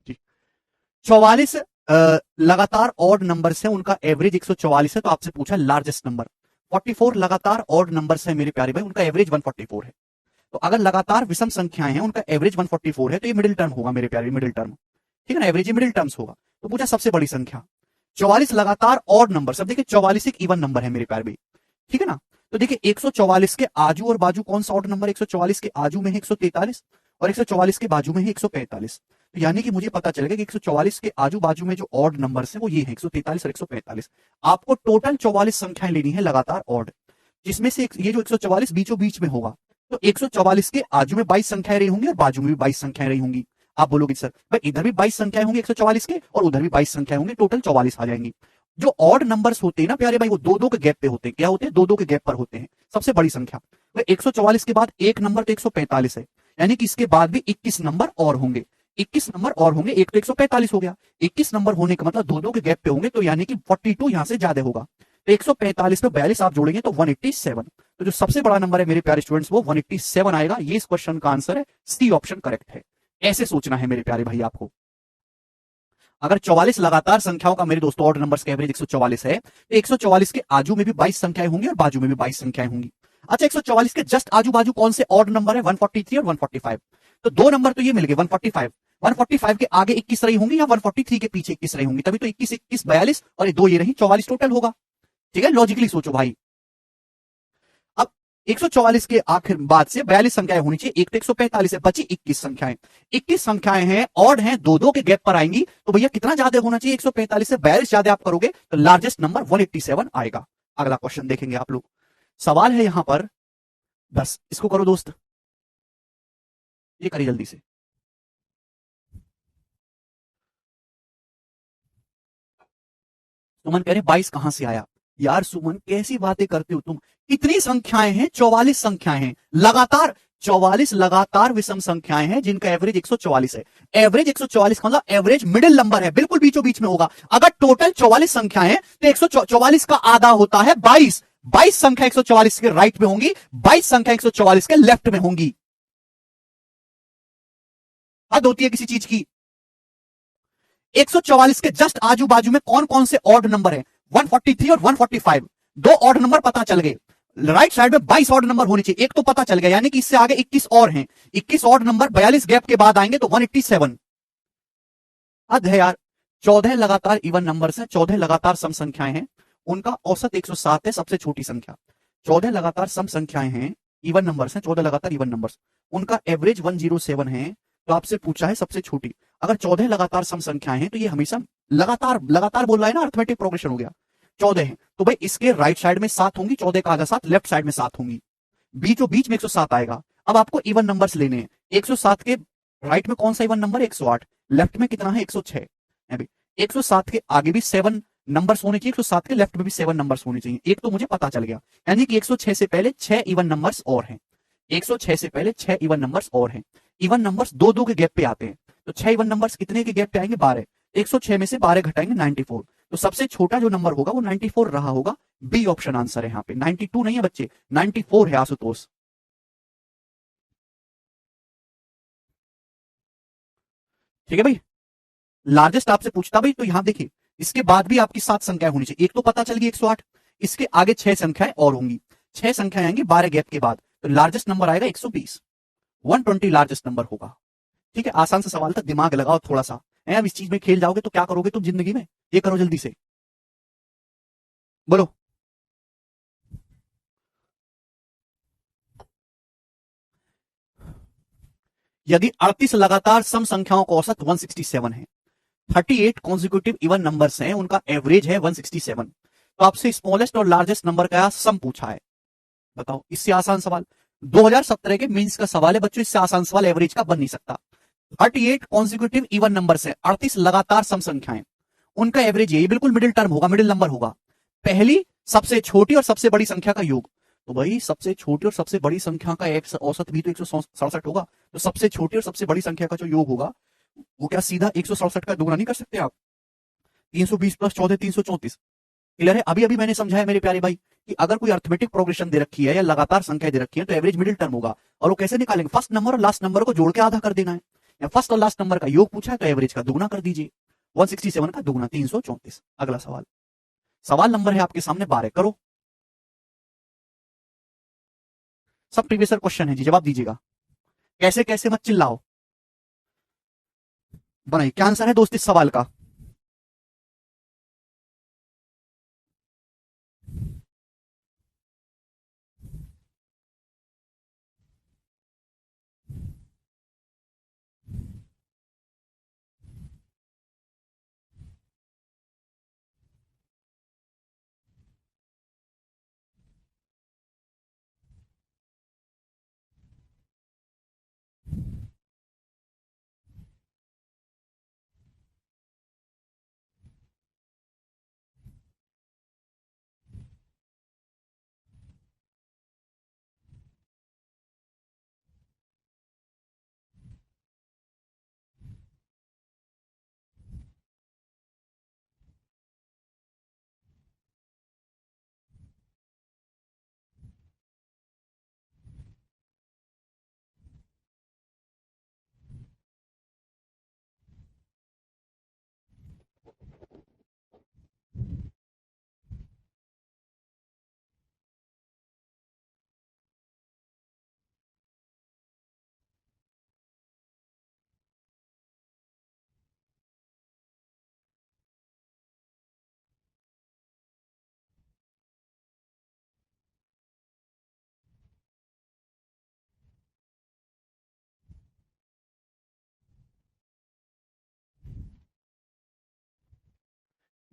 जी 44 लगातार ऑड नंबर्स है, उनका एवरेज 144 है। तो आपसे पूछा लार्जेस्ट नंबर। 44 लगातार ऑड नंबर्स है मेरे प्यारे भाई, उनका एवरेज 144 है। तो अगर लगातार विषम संख्याएं हैं, उनका एवरेज 144 है, तो ये मिडिल टर्म होगा मेरे प्यारे, मिडिल टर्म। ठीक है ना, एवरेज मिडिल टर्म्स होगा। तो पूछा सबसे बड़ी संख्या। 44 लगातार ऑड नंबर, सब देखिए 44 एक इवन नंबर है मेरे प्यारे भाई। ठीक है ना, तो देखिए 144 के आजू और बाजू कौन सा ऑड नंबर? 144 के आजू में है 143 और 144 के बाजू में है 145। तो यानी कि मुझे पता चलेगा कि 144 के आजू बाजू में जो ऑड नंबर्स है वो ये है 143 और 145। आपको टोटल 44 संख्याएं लेनी है लगातार ऑड, जिसमें से ये जो 144 बीचों बीच में होगा। तो 144 के आजू में 22 संख्याएं रही होंगी और बाजू में भी 22 संख्याएं रही होंगी। आप बोलोगे सर भाई इधर भी 22 संख्याएं होंगी 144 के और उधर भी 22 संख्याएं होंगी, टोटल 44 आ जाएंगी। जो ऑड नंबर्स होते हैं ना प्यारे भाई, वो दो दो के गैप पे होते हैं। क्या होते हैं? दो दो के गैप पर होते हैं। सबसे बड़ी संख्या 144 के बाद एक नंबर तो 145 है, यानी कि इसके बाद भी 21 नंबर और होंगे। 21 नंबर और होंगे, एक तो 145 हो गया, 21 नंबर होने का मतलब दो दो के गैप पे होंगे, तो यानी कि 42 यहां से ज्यादा होगा। तो 145 पे 42 आप जोड़ेंगे तो 187। तो जो सबसे बड़ा नंबर है मेरे प्यारे स्टूडेंट्स वो 187 आएगा। ये इस क्वेश्चन का आंसर है, सी ऑप्शन करेक्ट है। ऐसे सोचना है मेरे प्यारे भाई आपको। अगर 44 लगातार संख्याओं का मेरे दोस्तों ऑर्डर नंबर्स का एवरेज 144 है, तो 144 के आजू में भी 22 संख्याएं होंगी और बाजू में भी 22 संख्याएं होंगी। अच्छा 144 के जस्ट आजू बाजू कौन से ऑर्डर नंबर है? 143 और 145। तो दो नंबर तो ये मिल गए 145। 145 के आगे 21 रही होंगी या 143 के पीछे 21 रही होंगी, तभी तो 21 21 42 और ये दो ये रही 44 टोटल होगा। ठीक है, लॉजिकली सोचो भाई। अब 144 के आखिर बाद से 42 संख्याएं होनी चाहिए, एक तो 145 है, बची 21 संख्याएं। 21 संख्याएं हैं, ऑड हैं, दो दो के गैप पर आएंगी, तो भैया कितना ज्यादा होना चाहिए? 145 से 42 ज्यादा आप करोगे तो लार्जेस्ट नंबर 187 आएगा। अगला क्वेश्चन देखेंगे आप लोग। सवाल है यहां पर 10, इसको करो दोस्त, ये करिए जल्दी से। सुमन कह रहे 22 कहां से आया? यार सुमन कैसी बातें करते हो तुम, कितनी संख्याएं हैं? 44 संख्याएं हैं लगातार, 44 लगातार विषम संख्याएं हैं जिनका एवरेज 144 है। एवरेज 144 का मतलब एवरेज मिडिल नंबर है, बिल्कुल बीचों बीच में होगा। अगर टोटल 44 संख्याएं हैं तो 144 का आधा होता है 22। 22 संख्या 144 के राइट में होंगी, 22 संख्या 144 के लेफ्ट में होंगी। हद होती है किसी चीज की। 144 के जस्ट आजू बाजू में कौन कौन से ऑड नंबर है? 143 और 145, दो ऑड नंबर पता चल गए। राइट साइड में 22 ऑड नंबर होने चाहिए, एक तो पता चल गया, यानी कि इससे आगे 21 और हैं। 21 ऑड नंबर 42 गैप के बाद आएंगे तो 187। हद है यार। 14 लगातार इवन नंबर्स हैं, 14 लगातार सम संख्याएं हैं, उनका औसत 107 है, सबसे छोटी संख्या। 14 लगातार सम संख्याएं हैं, इवन नंबर्स हैं, 14 लगातार इवन नंबर्स, उनका एवरेज 107 है। तो आपसे पूछा है सबसे छोटी। अगर 14 लगातार सम संख्याएं हैं तो ये हमेशा लगातार लगातार बोल रहा है ना, अर्थमेटिक प्रोग्रेशन हो गया। 14 है तो भाई इसके राइट साइड में 7 होंगी, 14 का आधा 7, लेफ्ट साइड में 7 होंगी, बीचों बीच में 107 आएगा। अब आपको इवन नंबर्स लेने हैं। 107 के राइट में कौन सा इवन नंबर? 108। लेफ्ट में कितना है? 106 है भाई। 107 के आगे भी 7 नंबर्स होने चाहिए, 107 के लेफ्ट में भी 7 नंबर्स होने चाहिए। एक तो मुझे पता चल गया, यानी कि 106 से पहले 6 इवन नंबर्स और हैं। 106 से पहले 6 इवन नंबर्स और हैं। इवन नंबर्स दो दो के गैप पे आते हैं, तो 6 इवन नंबर्स कितने के गैप पे आएंगे? 12। 106 में से 12 घटाएंगे 94, तो सबसे छोटा जो नंबर होगा वो 94 रहा होगा। बी ऑप्शन आंसर है यहाँ पे। 92 नहीं है बच्चे, 94 है आशुतोष। ठीक है भाई। लार्जेस्ट आपसे पूछता भाई, तो यहां देखिए इसके बाद भी आपकी 7 संख्याएं होनी चाहिए। एक तो पता चल गई 108, इसके आगे 6 संख्याएं और होंगी, 6 संख्याएं आएंगी 12 गैप के बाद, तो लार्जेस्ट नंबर आएगा 120। 120 लार्जेस्ट नंबर होगा। ठीक है, आसान सा सवाल था, दिमाग लगाओ थोड़ा सा। अब इस चीज में खेल जाओगे तो क्या करोगे तुम जिंदगी में? ये करो जल्दी से, बोलो। यदि 38 लगातार सम संख्याओं का औसत 167 है, 38 कॉन्जिक्यूटिव इवन नंबर्स हैं, उनका एवरेज है 167, तो आपसे स्मॉलेस्ट और लार्जेस्ट नंबर का सम पूछा है। बताओ, इससे आसान सवाल 2017 के मींस का सवाल है बच्चों, इससे आसान सवाल एवरेज का बन नहीं सकता। 38 कॉन्जिक्यूटिव इवन नंबर्स है, 38 लगातार सम संख्याएं, उनका एवरेज ये बिल्कुल मिडिल टर्म होगा, मिडिल नंबर होगा। पहली सबसे छोटी और सबसे बड़ी संख्या का योग, तो भाई सबसे छोटी और सबसे बड़ी संख्या का एक औसत भी तो 167 होगा, तो सबसे छोटी और सबसे बड़ी संख्या का जो योग होगा वो क्या सीधा 167 का दोगुना नहीं कर सकते आप? 320 प्लस 14 334। क्लियर है? अभी अभी मैंने समझाया मेरे प्यारे भाई कि अगर कोई अर्थमेटिक प्रोग्रेशन दे रखी है या लगातार संख्या दे रखी है तो एवरेज मिडिल टर्म होगा। और वो कैसे निकालेंगे? फर्स्ट नंबर और लास्ट नंबर को जोड़ के आधा कर देना है, या फर्स्ट और लास्ट नंबर का योग पूछा है तो एवरेज का दुगुना कर दीजिए। 167 का दुगुना 334। अगला सवाल, सवाल नंबर है आपके सामने 12, करो। सब प्रीवियस क्वेश्चन है जी, जवाब दीजिएगा। कैसे कैसे मत चिल्लाओ, बनाइए क्या आंसर है दोस्त इस सवाल का।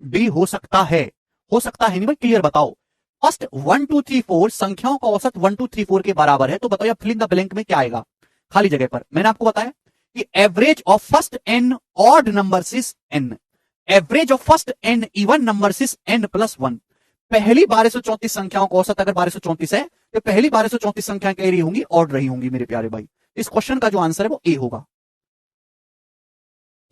बी हो सकता है, हो सकता है नहीं भाई, क्लियर बताओ। फर्स्ट 1 2 3 4 संख्याओं का औसत 1 2 3 4 के बराबर है, तो बताओ फिल इन द ब्लैंक में क्या आएगा खाली जगह पर। मैंने आपको बताया कि average of first n odd numbers is n, average of first n even numbers is n plus 1। पहली 1234 संख्याओं का औसत अगर 1234 है तो पहली 1234 संख्याएं कह रही होंगी ऑड रही होंगी मेरे प्यारे भाई। इस क्वेश्चन का जो आंसर है वो ए होगा।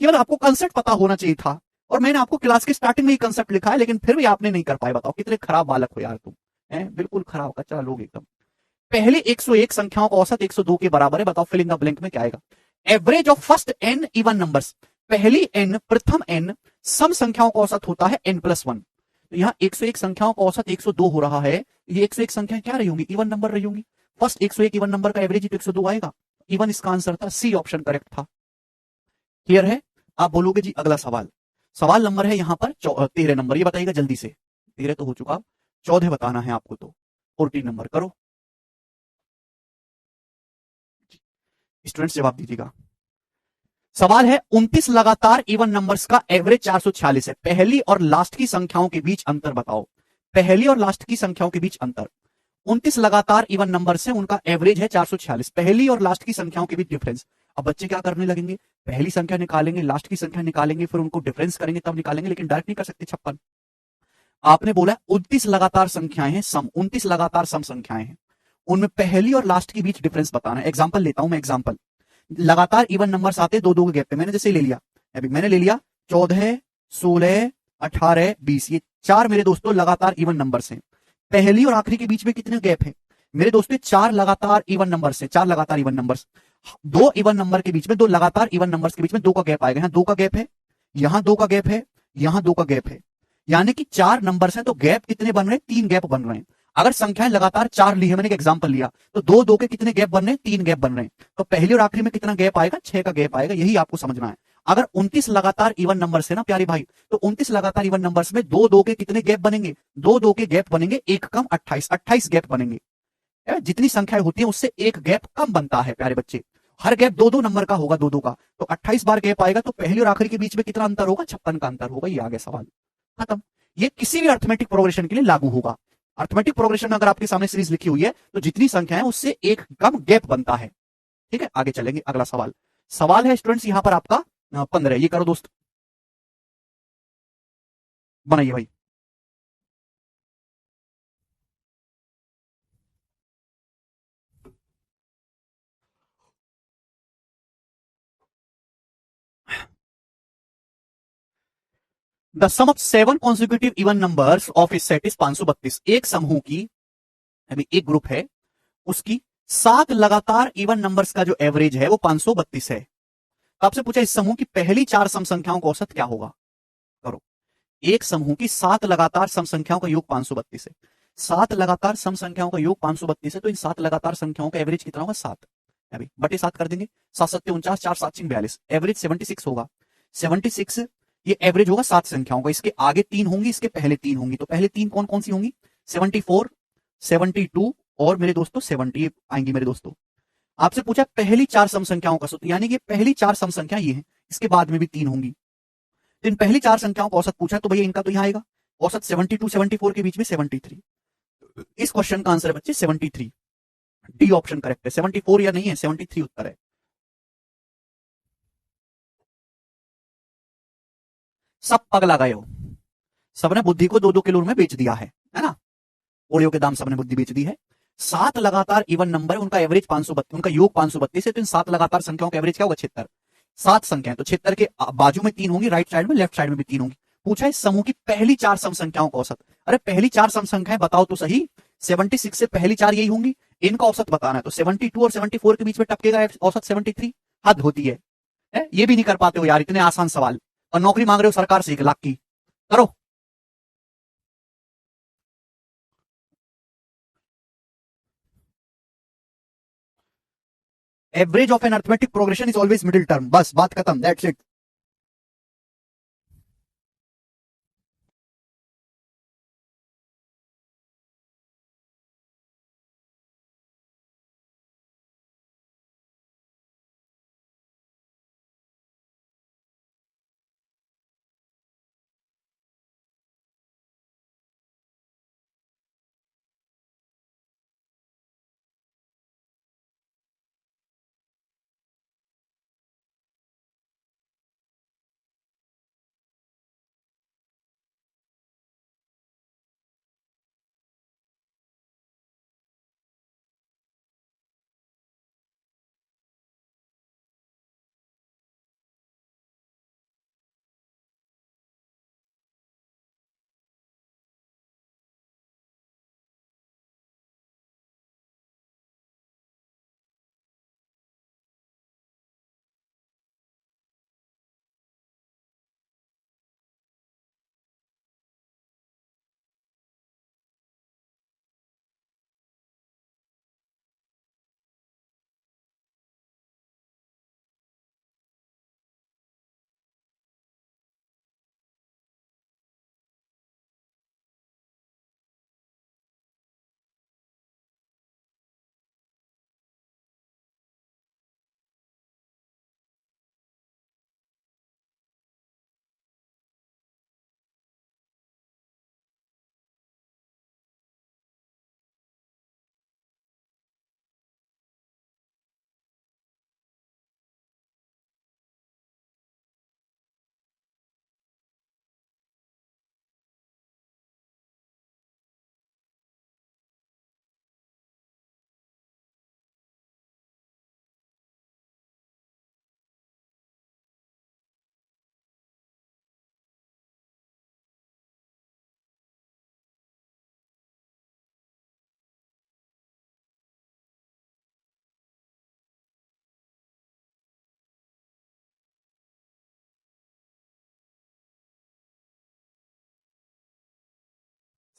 केवल आपको कंसेप्ट पता होना चाहिए था, और मैंने आपको क्लास के स्टार्टिंग में ही कंसेप्ट लिखा है, लेकिन फिर भी आपने नहीं कर पाए। बताओ कितने खराब बालक हो यार तुम, हैं बिल्कुल खराब कच्चा लोग एकदम। पहले 101 संख्याओं का औसत 102 के बराबर है। बताओ फिल इन द ब्लैंक में क्या आएगा। Average of first n even numbers, पहली एन प्रथम एन सम संख्याओं का औसत होता है n प्लस वन। तो यहां 101 संख्याओं का औसत 102 हो रहा है। ये 101 संख्या क्या रही होंगी, इवन नंबर रही होंगी। फर्स्ट 101 इवन नंबर का एवरेज तो 102 आएगा। इवन इसका आंसर था, सी ऑप्शन करेक्ट था। क्लियर है। आप बोलोगे जी अगला सवाल। सवाल नंबर है यहां पर 13 नंबर, ये बताइएगा जल्दी से। 13 तो हो चुका, 14 बताना है आपको, तो 14 नंबर करो। स्टूडेंट्स जवाब दीजिएगा। सवाल है 29 लगातार इवन नंबर्स का एवरेज 446 है। पहली और लास्ट की संख्याओं के बीच अंतर बताओ। पहली और लास्ट की संख्याओं के बीच अंतर। 29 लगातार इवन नंबर्स है, उनका एवरेज है 446। पहली और लास्ट की संख्याओं के बीच डिफरेंस। अब बच्चे क्या करने लगेंगे, पहली संख्या निकालेंगे, लास्ट की संख्या निकालेंगे, फिर उनको डिफरेंस करेंगे तब निकालेंगे, लेकिन डायरेक्ट नहीं कर सकते 56। आपने बोला 29 लगातार संख्याएं हैं सम, 29 लगातार सम संख्याएं हैं, उनमें पहली और लास्ट के बीच डिफरेंस बताना है। एग्जांपल लेता हूं मैं, एग्जांपल लगातार इवन नंबर्स आते हैं दो दो के गैप पे। मैंने जैसे ले लिया, अभी मैंने ले लिया 14, 16, 18, 20, ये चार मेरे दोस्तों लगातार इवन नंबर्स हैं। पहली और आखिरी के बीच में कितने गैप है मेरे दोस्तों, चार लगातार इवन नंबर्स हैं, चार लगातार इवन नंबर्स। दो इवन नंबर के बीच में, दो लगातार इवन नंबर्स के बीच में दो का गैप आएगा। यहां दो का गैप है, यहां दो का गैप है, यहां दो का गैप है, यानी कि चार नंबर्स हैं, तो गैप कितने बन रहे हैं, तीन गैप बन रहे हैं। अगर संख्याएं लगातार चार ली है, मैंने एक एग्जांपल लिया, तो दो दो के कितने गैप बन रहे हैं, तीन गैप बन रहे हैं। तो पहली और आखिरी में कितना गैप आएगा, 6 का गैप आएगा। यही आपको समझना है। अगर 29 लगातार इवन नंबर्स है ना प्यारे भाई, तो 29 लगातार इवन नंबर्स में दो दो के कितने गैप बनेंगे, दो दो के गैप बनेंगे, एक कम 28, 28 गैप बनेंगे। जितनी संख्याएं होती है उससे एक गैप कम बनता है प्यारे बच्चे। हर गैप दो दो नंबर का होगा, दो दो का, तो 28 बार गैप आएगा, तो पहली और आखिरी के बीच में कितना अंतर होगा, 56 का अंतर होगा। ये आ गया सवाल, खत्म। ये किसी भी अर्थमेटिक प्रोग्रेशन के लिए लागू होगा। अर्थमेटिक प्रोग्रेशन में अगर आपके सामने सीरीज लिखी हुई है, तो जितनी संख्या है उससे एक कम गैप बनता है। ठीक है, आगे चलेंगे। अगला सवाल, सवाल है स्टूडेंट्स यहां पर आपका 15। ये करो दोस्त, बनाइए भाई। The sum of 7 consecutive even numbers of a set is 532। एक समूह की, यानी एक ग्रुप है, उसकी 7 लगातार इवन नंबर्स का जो एवरेज है वो 532 है। तो आपसे पूछा इस समूह की पहली चार सम संख्याओं का औसत क्या होगा। करो। एक समूह की 7 लगातार सम संख्याओं का योग 532 है। 7 लगातार सम संख्याओं का योग 532 है, तो इन 7 लगातार संख्याओं का एवरेज कितना होगा, 7। अभी बटे 7 कर देंगे, 7 सत्ते 49, 4 7 42, एवरेज 76 होगा। 76 ये एवरेज होगा 7 संख्याओं का। इसके आगे 3 होंगी, इसके पहले 3 होंगी, तो पहले 3 कौन कौन सी होंगी, 74, 72 और मेरे दोस्तों 70 आएंगी मेरे दोस्तों। आपसे पूछा पहली चार सम संख्याओं का सूत्र, यानी कि पहली चार सम संख्या ये है, इसके बाद में भी 3 होंगी। तो इन पहली चार संख्याओं का औसत पूछा है, तो भैया इनका तो यहां आएगा औसत 72 74 के बीच में 73। इस क्वेश्चन का आंसर है बच्चे 73। डी ऑप्शन करेक्ट है। 74 या नहीं है, 73 उत्तर है। सब पगला गए हो, सबने बुद्धि को 2-2 किलो में बेच दिया है ना। ओडियो के दाम सबने बुद्धि बेच दी है। 7 लगातार इवन नंबर है, उनका एवरेज 532, उनका योग 532 है, तो इन 7 लगातार संख्याओं का एवरेज क्या होगा, 76। 7 संख्याएं, तो 76 के बाजू में 3 होंगी, राइट साइड में, लेफ्ट साइड में भी 3 होंगी। पूछा इस समूह की पहली चार सम संख्याओं का औसत। अरे पहली चार सम संख्याएं बताओ तो सही। 76 से पहली चार यही होंगी, इनका औसत बताना है। तो 72 और 74 के बीच में टपकेगा औसत 73। हद होती है? ये भी नहीं कर पाते हो यार, इतने आसान सवाल, और नौकरी मांग रहे हो सरकार से 1 लाख की। करो। Average of an arithmetic progression is always middle term, बस बात खत्म, दैट्स इट।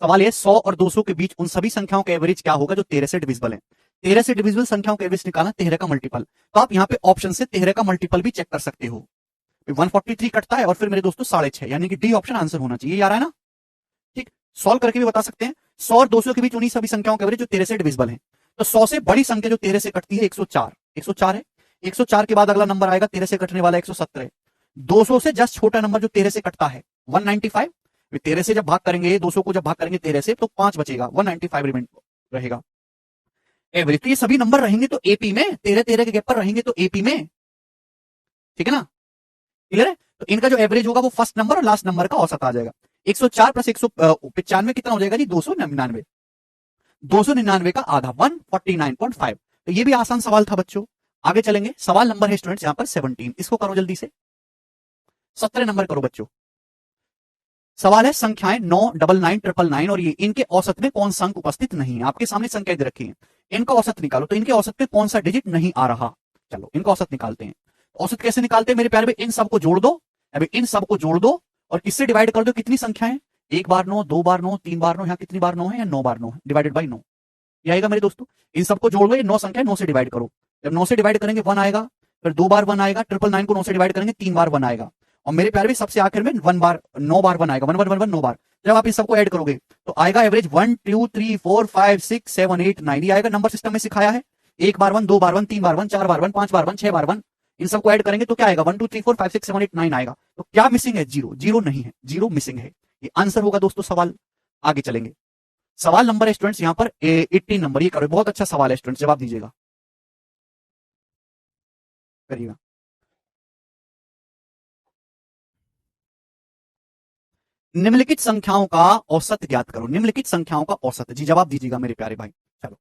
सवाल ये 100 और 200 के बीच उन सभी संख्याओं का एवरेज क्या होगा जो 13 से डिविजिबल है। 13 से डिविजिबल संख्याओं का एवरेज निकालना 13 का मल्टीपल। तो आप यहाँ पे ऑप्शन से 13 का मल्टीपल भी चेक कर सकते हो। 143 कटता है और फिर मेरे दोस्तों 6.5, यानी कि डी ऑप्शन आंसर होना चाहिए, यार है ना। ठीक, सॉल्व करके भी बता सकते हैं। 100 और 200 के बीच उन्हीं सभी संख्याओं का एवरेज जो 13 से डिविजिबल है। तो 100 से बड़ी संख्या जो 13 से कटती है 104, 104 है। 104 के बाद अगला नंबर आएगा 13 से कटने वाला 117। 200 से जस्ट छोटा नंबर जो 13 से कटता है 195। 13 से जब भाग करेंगे 200 को, जब भाग करेंगे 13 से, तो 5 बचेगा, 195 रिमेंड रहेगा एवरेज। तो ये सभी नंबर रहेंगे तो एपी में, 13-13 के गैप पर रहेंगे तो एपी में, ठीक है ना, क्लियर है। तो इनका जो एवरेज होगा वो फर्स्ट नंबर और लास्ट नंबर का औसत आ जाएगा। 104 प्लस 195 कितना हो जाएगा जी, 299। 299 का आधा 149.5। तो ये भी आसान सवाल था बच्चों। आगे चलेंगे, सवाल नंबर है स्टूडेंट्स यहां पर 17। इसको करो जल्दी से, 17 नंबर करो बच्चों। सवाल है संख्याएं 9, 99, 999 और ये इनके औसत में कौन सा अंक उपस्थित नहीं है। आपके सामने संख्याएं दे रखी हैं, इनका औसत निकालो। तो इनके औसत में कौन सा डिजिट नहीं आ रहा, चलो इनका औसत निकालते हैं। औसत कैसे निकालते हैं मेरे प्यारे भाई, इन सबको जोड़ दो, अभी इन सबको जोड़ दो और किससे डिवाइड कर दो, कितनी संख्याएं, 1 बार 9, 2 बार 9, 3 बार 9, यहाँ कितनी बार 9 है, या 9 बार 9 है, डिवाइडेड बाई 9 ये आएगा मेरे दोस्तों। इन सबको जोड़ लो, ये 9 संख्या 9 से डिवाइड करो। जब 9 से डिवाइड करेंगे 1 आएगा, फिर 2 बार 1 आएगा, 999 को 9 से डिवाइड करेंगे 3 बार 1 आएगा, और मेरे प्यारे भी सबसे आखिर में 1 बार 9 बार 1 आएगा, 1 1 1 1 9 बार। जब आप इन सबको ऐड करोगे तो आएगा एवरेज 1 2 3 4 5 6 7 8 9। ये आएगा, नंबर सिस्टम में सिखाया है, 1 बार 1, 2 बार 1, 3 बार 1, 4 बार 1, 5 बार 1, 6 बार 1। इन सबको ऐड करेंगे तो क्या आएगा, 1 2 3 4 5 6 7 8 9 आएगा। तो क्या मिसिंग है, जीरो। जीरो नहीं है, जीरो मिसिंग है, ये आंसर होगा दोस्तों सवाल। आगे चलेंगे, सवाल नंबर है स्टूडेंट्स यहां पर 18 नंबर। ये करो, बहुत अच्छा सवाल है स्टूडेंट्स, जवाब दीजिएगा, करिएगा। निम्नलिखित संख्याओं का औसत ज्ञात करो। निम्नलिखित संख्याओं का औसत, जी जवाब दीजिएगा मेरे प्यारे भाई। चलो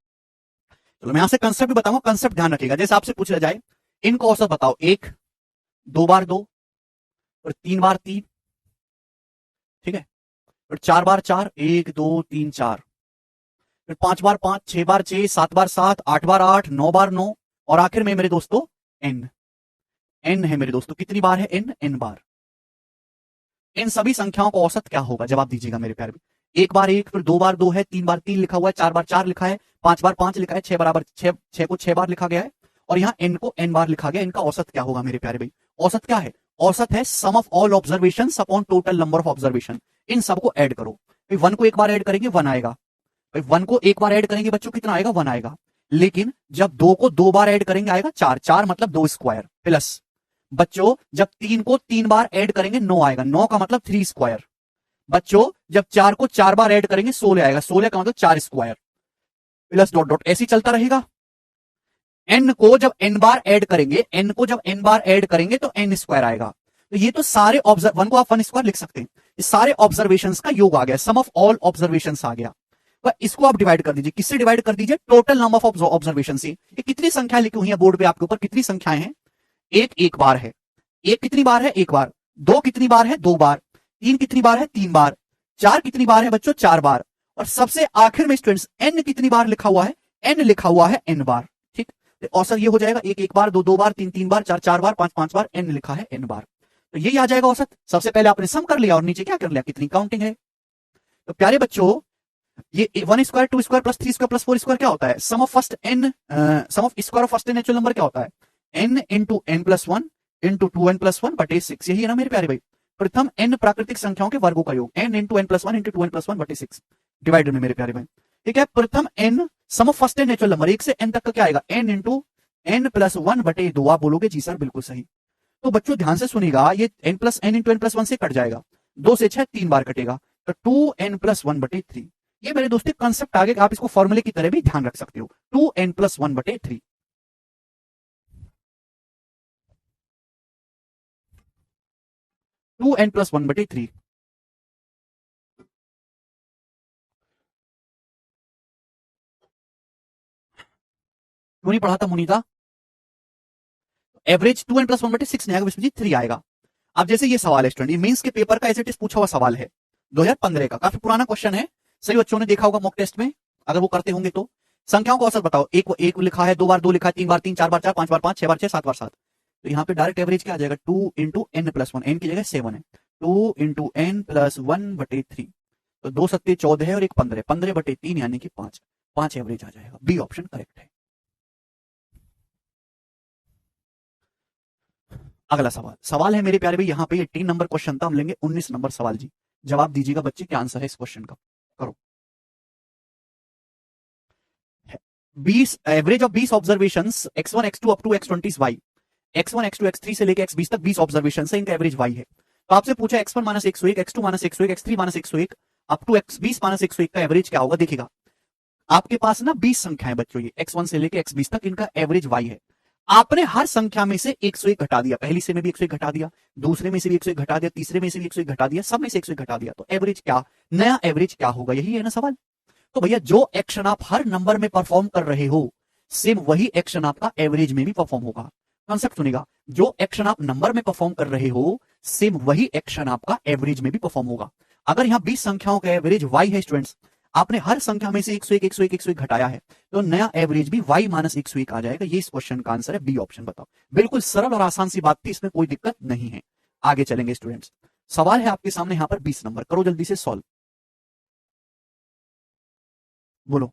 चलो मैं यहां से कंसेप्ट भी बताऊंगा, कंसेप्ट ध्यान रखिएगा। जैसे आपसे पूछा जाए इनको औसत बताओ, 1 2 बार 2 और 3 बार 3, ठीक है, फिर 4 बार 4, 1 2 3 4, फिर 5 बार 5, 6 बार 6, 7 बार 7, 8 बार 8, 9 बार 9, और आखिर में मेरे दोस्तों n। n है मेरे दोस्तों, कितनी बार है n, n बार। इन सभी संख्याओं का औसत क्या होगा, जवाब दीजिएगा मेरे प्यारे। 1 बार 1, फिर 2 बार 2 है, 3 बार 3 लिखा हुआ है, 4 बार 4 लिखा है, 5 बार 5 लिखा है, 6 बराबर 6, 6 को 6 बार लिखा गया है, और यहाँ n को n बार लिखा गया। इनका औसत क्या होगा मेरे प्यारे भाई, औसत क्या है, औसत है sum of all observation upon total number of observation. इन सबको ऐड करो, 1 को एक बार ऐड करेंगे 1 आएगा, 1 को एक बार ऐड करेंगे बच्चों कितना आएगा, 1 आएगा। लेकिन जब 2 को 2 बार ऐड करेंगे आएगा 4, 4 मतलब 2 स्क्वायर, प्लस बच्चों जब 3 को 3 बार ऐड करेंगे 9 आएगा, 9 का मतलब 3 स्क्वायर। बच्चों जब 4 को 4 बार ऐड करेंगे 16 आएगा, 16 का मतलब 4 स्क्वायर, प्लस डॉट डॉट, ऐसे चलता रहेगा। n को जब n बार ऐड करेंगे, n को जब n बार ऐड करेंगे तो n स्क्वायर आएगा। तो ये तो सारे ऑब्जर्व, 1 को आप 1 स्क्वायर लिख सकते हैं, ये सारे ऑब्जर्वेशंस का योग आ गया, सम ऑफ ऑल ऑब्जर्वेशंस आ गया। पर इसको आप डिवाइड कर दीजिए, किससे डिवाइड कर दीजिए, टोटल नंबर ऑफ ऑब्जर्वेशन से। ये कितनी संख्या लिखी हुई है बोर्ड पे आपके ऊपर, कितनी संख्याएं हैं, एक बार है, एक कितनी बार है, एक बार, 2 कितनी बार है, 2 बार, 3 कितनी बार है, 3 बार, 4 कितनी बार है बच्चों, 4 बार, और सबसे आखिर में स्टूडेंट्स n कितनी बार लिखा हुआ है, n लिखा हुआ है n बार। ठीक, औसत ये हो जाएगा, एक बार, 2 बार, 3 बार, 4 बार, 5 बार, n लिखा है n बार। तो यही आ जाएगा औसत। सबसे पहले आपने सम कर लिया और नीचे क्या कर लिया, कितनी काउंटिंग है। तो प्यारे बच्चों ये 1 square 2 square plus 3 square plus 4 square क्या होता है, sum of first n, sum of square of first natural number क्या होता है, n into n plus 1 into 2n plus 1 बटे 6। यही है ना मेरे प्यारे भाई, प्रथम n प्राकृतिक संख्याओं के वर्गों का योग, n into n plus 1 into 2n plus 1 बटे 6 डिवाइडेड में मेरे प्यारे भाई। ठीक है, प्रथम n sum of first natural number 1 से n तक का क्या आएगा, n इंटू n प्लस 1 बटे 2। आप बोलोगे जी सर बिल्कुल सही। तो बच्चों ध्यान से सुनिएगा, ये n plus n into n plus 1 से कट जाएगा, 2 से 6 3 बार कटेगा, तो 2n प्लस 1 बटे 3। ये मेरे दोस्तों कंसेप्ट आगे आप इसको फॉर्मूले की तरह भी ध्यान रख सकते हो, 2n प्लस 1 बटे 3। 2n प्लस 1 बटे 3। क्यों नहीं पढ़ा था मुनीता, एवरेज 2n प्लस 1 बटे 6 नहीं आएगा, विष्णु जी 3 आएगा। अब जैसे ये सवाल है स्टूडेंट, ये मेंस के पेपर का एज इट इज पूछा हुआ सवाल है, 2015 का, काफी पुराना क्वेश्चन है, सभी बच्चों ने देखा होगा मॉक टेस्ट में, अगर वो करते होंगे तो। संख्याओं का औसत बताओ, एक लिखा है, 2 बार 2 लिखा है, 3 बार 3, 4 बार 4, 5 बार 5, 6 बार 6, 7 बार 7। तो यहाँ पे डायरेक्ट एवरेज क्या आ जाएगा, 2 इंटू n प्लस 1, n की जगह 7 है, 2 इंटू n प्लस 1 बटे 3। तो 2 सत्ते 14 है और एक 15, 15/3 यानी कि 5, 5 एवरेज आ जाएगा। बी ऑप्शन करेक्ट है। अगला सवाल है मेरे प्यारे भाई, यहाँ पे 18 नंबर क्वेश्चन था, हम लेंगे 19 नंबर सवाल जी। जवाब दीजिएगा बच्चे, क्या आंसर है इस क्वेश्चन का, करो। 20 average of 20 observation x1 x2 up to x20 is y। x1 x2 x3 से लेकर x20 तक 20 ऑब्जर्वेशन है, इनका एवरेज y है। तो आपसे पूछा x1 minus 101, x2 minus 101, x3 minus 101 up to x20 minus 101 का एवरेज क्या होगा। देखिएगा आपके पास ना 20 संख्याएं बच्चों, ये x1 से लेकर x20 तक, इनका एवरेज y है। आपने हर संख्या में से 101 घटा दिया, पहली से में भी 101 घटा दिया, दूसरे में से भी 101 घटा दिया, तीसरे में से भी 101 घटा दिया, सब में से 101 घटा दिया, तो एवरेज क्या, नया एवरेज क्या होगा, यही है ना सवाल। तो भैया जो एक्शन आप हर नंबर में परफॉर्म कर रहे हो, सेम वही एक्शन आपका एवरेज में भी परफॉर्म होगा। कॉन्सेप्ट सुनेगा, जो एक्शन आप नंबर में परफॉर्म कर रहे हो, सेम वही एक्शन आपका एवरेज में भी परफॉर्म होगा। अगर यहां 20 संख्याओं का एवरेज y है स्टूडेंट्स, आपने हर संख्या में से 101 101 101 घटाया है, तो नया एवरेज भी y माइनस 101 आ जाएगा। ये इस क्वेश्चन का आंसर है, बी ऑप्शन बताओ। बिल्कुल सरल और आसान सी बात थी, इसमें कोई दिक्कत नहीं है। आगे चलेंगे स्टूडेंट्स, सवाल है आपके सामने यहां पर 20 नंबर, करो जल्दी से सॉल्व, बोलो।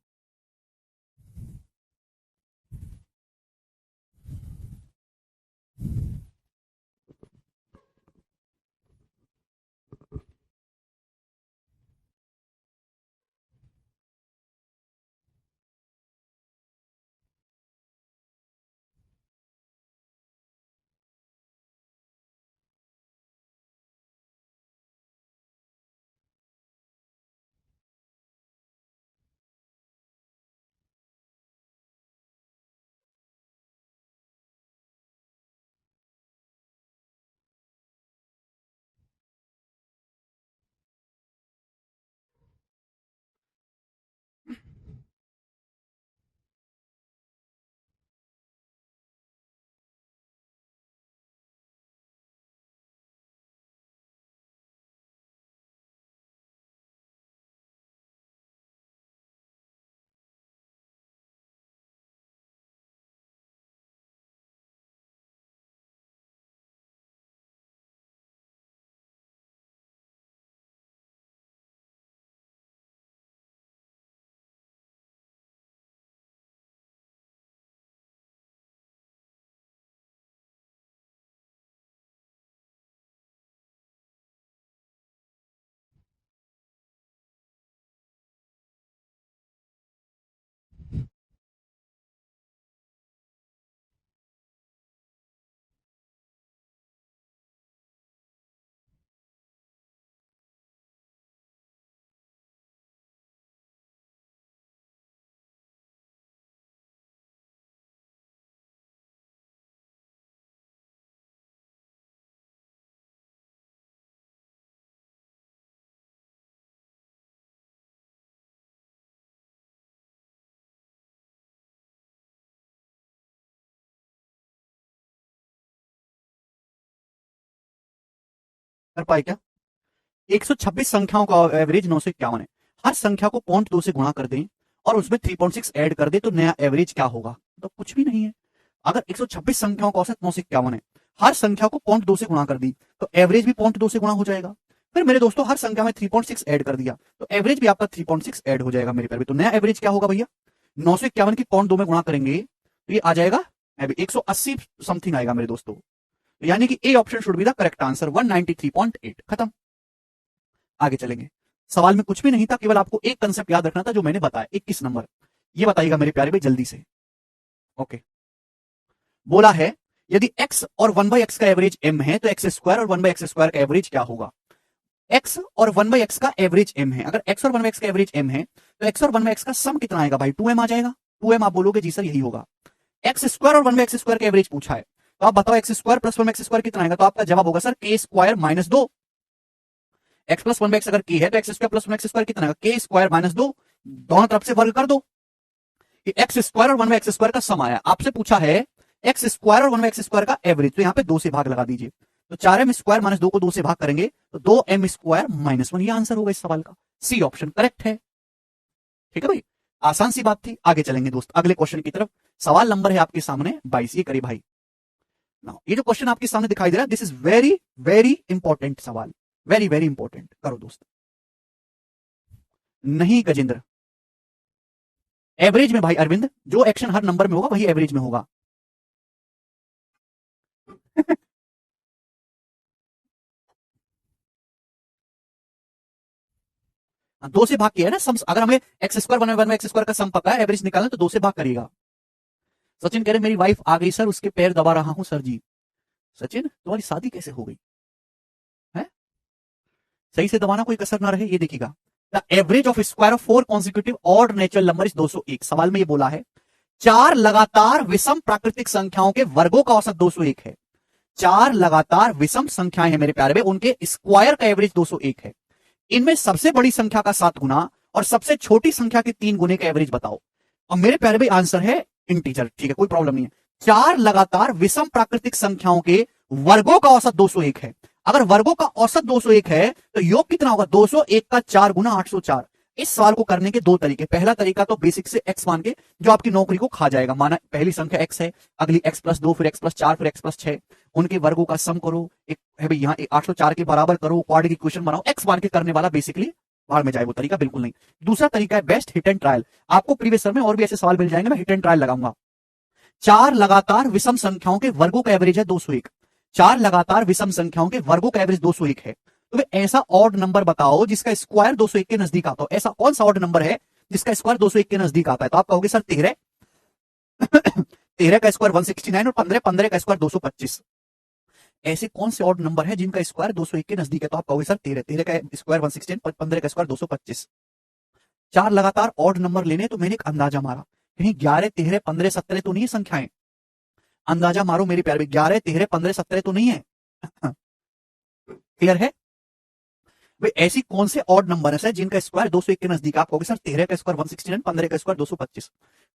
कर पाए क्या? 126 संख्याओं का एवरेज 951 है। हर संख्या को 0.2 से गुणा कर दें और उसमें 3.6 ऐड कर दे, तो नया एवरेज क्या होगा? तो कुछ भी नहीं है। अगर 126 संख्याओं का औसत 951 है, हर संख्या को 0.2 से गुणा कर दी, तो एवरेज भी 0.2 से गुणा हो जाएगा। फिर मेरे दोस्तों हर संख्या में 3.6 ऐड कर दिया, तो एवरेज भी आपका 3.6 ऐड हो जाएगा मेरे प्यारे। तो नया एवरेज क्या होगा भैया? 951 की 0.2 में गुणा करेंगे तो ये आ जाएगा 180 समथिंग आएगा मेरे दोस्तों। यानी कि A option should be the correct answer, 193.8। खत्म। आगे चलेंगे, सवाल में कुछ भी नहीं था, केवल आपको एक कंसेप्ट याद रखना था जो मैंने बताया। 21 नंबर, ये बताइएगा मेरे प्यारे भाई जल्दी से। ओके, बोला है यदि x और 1/x का एवरेज m है, तो x² और 1/x² का एवरेज क्या होगा? x और 1/x का एवरेज m है। अगर x और 1/x का एवरेज m है, तो x और 1/x का सम कितना आएगा भाई? 2m आ जाएगा। 2m आप बोलोगे जी सर यही होगा। x² और 1/x² का एवरेज पूछा है, तो आप बताओ x² प्लस 1/x² कितना आएगा? तो आपका जवाब होगा sir k² minus 2। x plus 1/x अगर k है, तो x² प्लस 1/x² कितना आएगा? k² minus 2। दोनों तरफ से वर्ग कर दो। ये x² और 1/x² का सम आया। आपसे पूछा है x² और 1/x² का एवरेज, तो यहां पे 2 से भाग लगा दीजिए। तो 4m² माइनस 2 को 2 से भाग करेंगे तो 2m² माइनस 1, ये आंसर होगा इस सवाल का। सी ऑप्शन करेक्ट है। ठीक है भाई, आसान सी बात थी। आगे चलेंगे दोस्त अगले क्वेश्चन की तरफ। सवाल नंबर है आपके सामने 22, ये करिए भाई। नाउ ये जो क्वेश्चन आपके सामने दिखाई दे रहा है, this is very very important सवाल, वेरी वेरी इंपॉर्टेंट। करो दोस्त, नहीं गजेंद्र, एवरेज में भाई अरविंद, जो एक्शन हर नंबर में होगा वही एवरेज में होगा। दो से भाग किया है ना सम, अगर हमें x square one one x square का सम पता है, एवरेज निकालना तो दो से भाग करिएगा। सचिन कह रहे मेरी वाइफ आ गई सर, उसके पैर दबा रहा हूं सर जी। सचिन तुम्हारी शादी कैसे हो गई है? सही से दबाना, कोई कसर ना रहे, ये देखिएगा। The average of square of 4 consecutive odd natural number is 201। सवाल में ये बोला है 4 लगातार विषम प्राकृतिक संख्याओं के वर्गों का औसत 201 है। 4 लगातार विषम संख्याएं हैं मेरे प्यारे में, उनके स्क्वायर का एवरेज 201 है। इनमें सबसे बड़ी संख्या का 7 गुना और सबसे छोटी संख्या के 3 गुने का एवरेज बताओ। और मेरे प्यारे भाई आंसर है इंटीजर, ठीक है, कोई प्रॉब्लम नहीं है। 4 लगातार विषम प्राकृतिक संख्याओं के वर्गों का औसत 201 है। अगर वर्गों का औसत 201 है तो योग कितना होगा? 201 का 4 गुना 804। इस सवाल को करने के दो तरीके। पहला तरीका तो बेसिक से x मान के, जो आपकी नौकरी को खा जाएगा। माना पहली संख्या x है, अगली x प्लस 2, फिर x प्लस 4, फिर x प्लस 6, उनके वर्गों का सम करो, एक है भाई यहाँ 804 के बराबर करो, क्वाड्रेटिक इक्वेशन बनाओ। x मान के करने वाला बेसिकली बाहर में जाए, वो तरीका बिल्कुल नहीं। दूसरा तरीका है बेस्ट हिट एंड ट्रायल। आपको प्रीवियस ईयर में और भी ऐसे सवाल मिल जाएंगे, मैं हिट एंड ट्रायल लगाऊंगा। 4 लगातार विषम संख्याओं के वर्गों का एवरेज है 201। 4 लगातार विषम संख्याओं के वर्गों का एवरेज 201 है। तो ऐसा ऑड नंबर बताओ जिसका स्क्वायर 201 के नजदीक आता हो। ऐसा कौन सा ऑड नंबर है जिसका स्क्वायर 201 के नजदीक आता है? तो आप कहोगे सर 13 13 का स्क्वायर 169 और 15 का स्क्वायर 225। ऐसे कौन से ऑड नंबर है जिनका स्क्वायर 201 के नजदीक है? तो आप कहोगे सर 13 का स्क्वायर 116, 15 का स्क्वायर 225। 4 लगातार ऑड नंबर लेने, तो मैंने एक अंदाजा मारा, कहीं 11, 13, 15, 17 तो नहीं है संख्याएं। अंदाजा मारो मेरे प्यारे, 11, 13, 15, 17 तो नहीं है। क्लियर है भाई? ऐसी कौन से ऑड नंबर है जिनका स्क्वायर 201 के नजदीक? आप कहोगे सर 13 का स्क्वायर 169, 15 का स्क्वायर 225।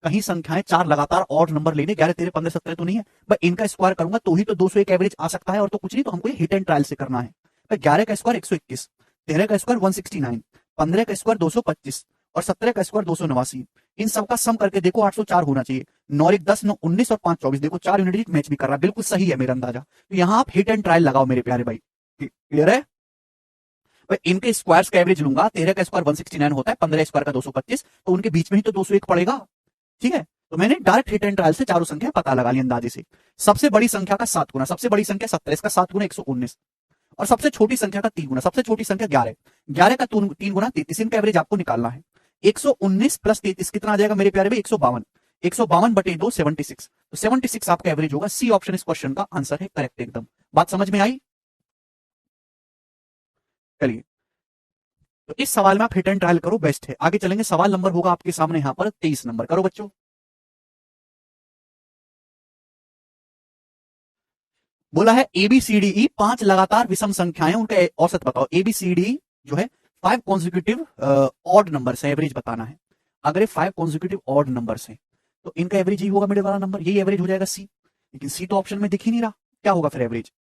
कहीं संख्याएं 4 लगातार ऑड नंबर लेने, 11, 13, 15, 17 तो नहीं है भाई। इनका स्क्वायर करूंगा तो ही तो 201 एवरेज आ सकता है, और तो कुछ नहीं, तो हमको हिट एंड ट्रायल से करना है भाई। 11 का स्क्वायर 121, 13 का स्क्वायर 169, 15 का स्क्वायर 225 और 17 का स्क्वायर 289। इन सबका सम करके देखो 804 होना चाहिए। 9 1 10, 9 19 और 5 24। देखो 4 यूनिट मैच भी कर रहा है, बिल्कुल सही है मेरा अंदाजा। तो यहां आप हिट एंड ट्रायल लगाओ मेरे प्यारे भाई। क्लियर है भाई? इनके स्क्वायर्स का एवरेज लूंगा, 13 का स्क्वायर 169 होता है, 15 स्क्वायर का 225, तो उनके बीच में ही तो 201 पड़ेगा। ठीक है, तो मैंने डायरेक्ट हिट एंड ट्रायल से चारों संख्या पता लगा ली अंदाजे से। सबसे बड़ी संख्या का 7 गुना, सबसे बड़ी संख्या 17, इसका 7 गुना 119, और सबसे छोटी संख्या का 3 गुना, सबसे छोटी संख्या 11, 11 का 3 गुना 33। इनका एवरेज आपको निकालना है। 119 प्लस 33 कितना आ जाएगा मेरे प्यारे भाई? 152। 152 बटे 2 76, तो 76 आपका एवरेज होगा। सी ऑप्शन इस क्वेश्चन का आंसर है करेक्ट एकदम। बात समझ में आई? चलिए, तो इस सवाल में आप हिट एंड ट्रायल करो, बेस्ट है। आगे चलेंगे, सवाल नंबर होगा आपके सामने यहां पर 23 नंबर। करो बच्चों। बोला है एबीसीडी 5 लगातार विषम संख्याएं, उनका औसत बताओ। एबीसीडी जो है 5 कॉन्जिक्यूटिव ऑड नंबर है, एवरेज बताना है। अगर ये 5 कॉन्जिक्यूटिव ऑड नंबर है तो इनका एवरेज यही होगा, मिडिल वाला नंबर यही एवरेज हो जाएगा सी। लेकिन सी तो ऑप्शन में दिख ही नहीं रहा, क्या होगा फिर एवरेज?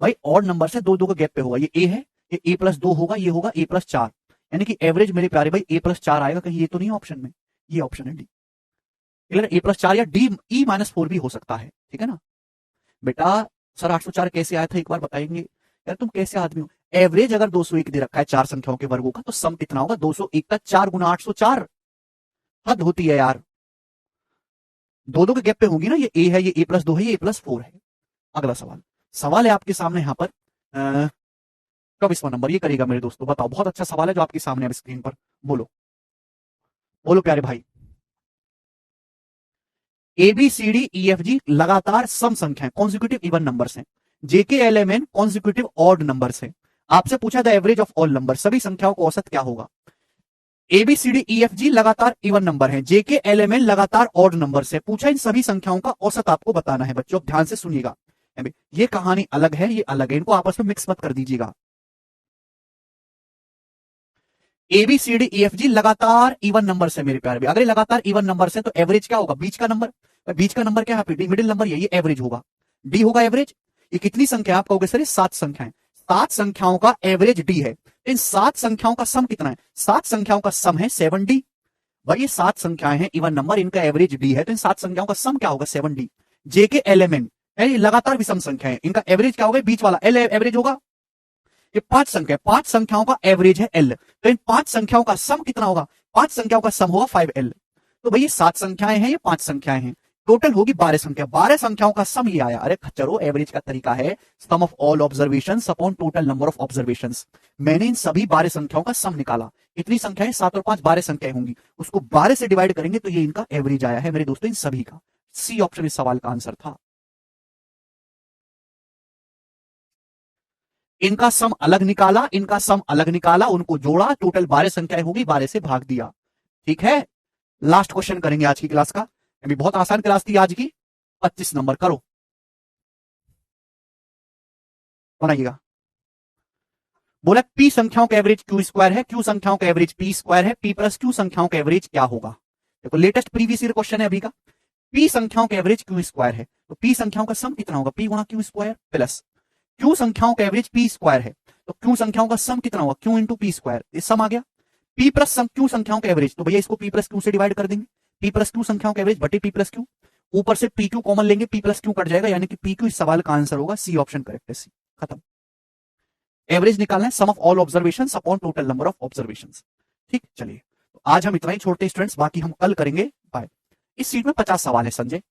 भाई ऑड नंबर से 2 2 के गैप पे होगा। ये ए है, ये ए प्लस 2 होगा, ये होगा ए प्लस 4, यानी कि एवरेज मेरे प्यारे भाई ए प्लस 4 आएगा। कहीं ये तो नहीं ऑप्शन में? ये ऑप्शन है डी। ए प्लस 4 या डी ई माइनस 4 भी हो सकता है, ठीक है ना बेटा? सर 804 कैसे आया था एक बार बताएंगे? यार तुम कैसे आदमी हो? एवरेज अगर 201 दे रखा है 4 संख्याओं के वर्गों का, तो सम कितना होगा? 201 का 4 गुना 804। हद होती है यार, 2 2 के गैप पे होंगी ना। ये ए है, ये ए प्लस 2 है, ये ए प्लस 4 है। अगला सवाल, सवाल है आपके सामने यहां पर 24वां नंबर। ये करेगा मेरे दोस्तों, बताओ। बहुत अच्छा सवाल है जो आपके सामने है स्क्रीन पर। बोलो बोलो प्यारे भाई। एबीसीडी ईएफजी लगातार सम संख्याएं, कॉन्जिक्यूटिव इवन नंबर्स हैं। जेकेएलएमएन कॉन्जिक्यूटिव ऑड नंबर्स हैं। आपसे पूछा the average of all number, सभी संख्याओं को औसत क्या होगा? एबीसीडी ईएफजी लगातार इवन नंबर है, जेकेएलएमएन लगातार ऑड नंबर है। पूछा इन सभी संख्याओं का औसत आपको बताना है। बच्चों ध्यान से सुनिएगा, ये कहानी अलग है, ये अलग है, इनको आपस में मिक्स मत कर दीजिएगा। एबीसीडी ईएफजी लगातार इवन नंबर है मेरे प्यारे। अगर लगातार इवन नंबर है तो एवरेज क्या होगा? बीच का नंबर। बीच का नंबर क्या है? डी, मिडिल नंबर ये एवरेज होगा, डी होगा एवरेज। ये कितनी संख्या आप कहोगे सर? ये 7 संख्याएं। 7 संख्याओं का एवरेज डी है। इन 7 संख्याओं का सम कितना है? 7 संख्याओं का सम है 7D। भाई ये 7 संख्याएं हैं इवन नंबर, इनका एवरेज डी है, तो इन 7 संख्याओं का सम क्या होगा? 7D। जेके एलएमएन लगातार विषम संख्या है, इनका एवरेज क्या होगा? बीच वाला एल एवरेज होगा। ये 5 संख्या, 5 संख्याओं का एवरेज है L, तो इन 5 संख्याओं का सम कितना होगा? 5 संख्याओं का सम होगा 5L। तो भाई ये 7 संख्याएं हैं, ये 5 संख्याएं हैं, टोटल होगी 12 संख्या, 12 संख्याओं का सम ये आया। अरे खच्चरो, एवरेज का तरीका है sum of all observations upon total number of observations. मैंने इन सभी 12 संख्याओं का सम निकाला, इतनी संख्याएं 7 और 5 12 संख्याएं होंगी, उसको 12 से डिवाइड करेंगे तो ये इनका एवरेज आया है मेरे दोस्तों इन सभी का। सी ऑप्शन इस सवाल का आंसर था। इनका सम अलग निकाला, इनका सम अलग निकाला, उनको जोड़ा, टोटल 12 संख्याएं होगी, 12 से भाग दिया। ठीक है, लास्ट क्वेश्चन करेंगे आज की क्लास का, अभी बहुत आसान क्लास थी आज की। 25 नंबर करो, बनाइएगा। बोला पी संख्याओं का एवरेज क्यू स्क्वायर है, क्यू संख्याओं का एवरेज पी स्क्वायर है, पी प्लस क्यू संख्याओं का एवरेज क्या होगा? देखो लेटेस्ट प्रीवियस ईयर क्वेश्चन है अभी का। पी संख्याओं का एवरेज क्यू स्क्वायर है, तो पी संख्याओं का सम कितना होगा? पी गुणा क्यू स्क्वायर प्लस क्यू संख्याओं का एवरेज पी स्क्वायर है, तो क्यू संख्याओं का सम कितना होगा? क्यू इंटू पी स्क्वायर, ये सम आ गया। पी प्लस सम क्यू संख्याओं का एवरेज, तो भैया इसको पी प्लस क्यू से डिवाइड कर देंगे, पी प्लस क्यू संख्याओं का एवरेज बटे पी प्लस क्यू, ऊपर से पी क्यू कॉमन लेंगे, पी प्लस क्यू कट जाएगा, यानी कि पी क्यू इस सवाल का आंसर होगा। सी ऑप्शन करेक्ट है, सी, खत्म। एवरेज निकालना है sum of all observations upon total number of observations. ठीक, चलिए तो आज हम इतना ही छोड़ते हैं स्टूडेंट्स, बाकी हम कल करेंगे। बाय। इस सीट में 50 सवाल है संजय।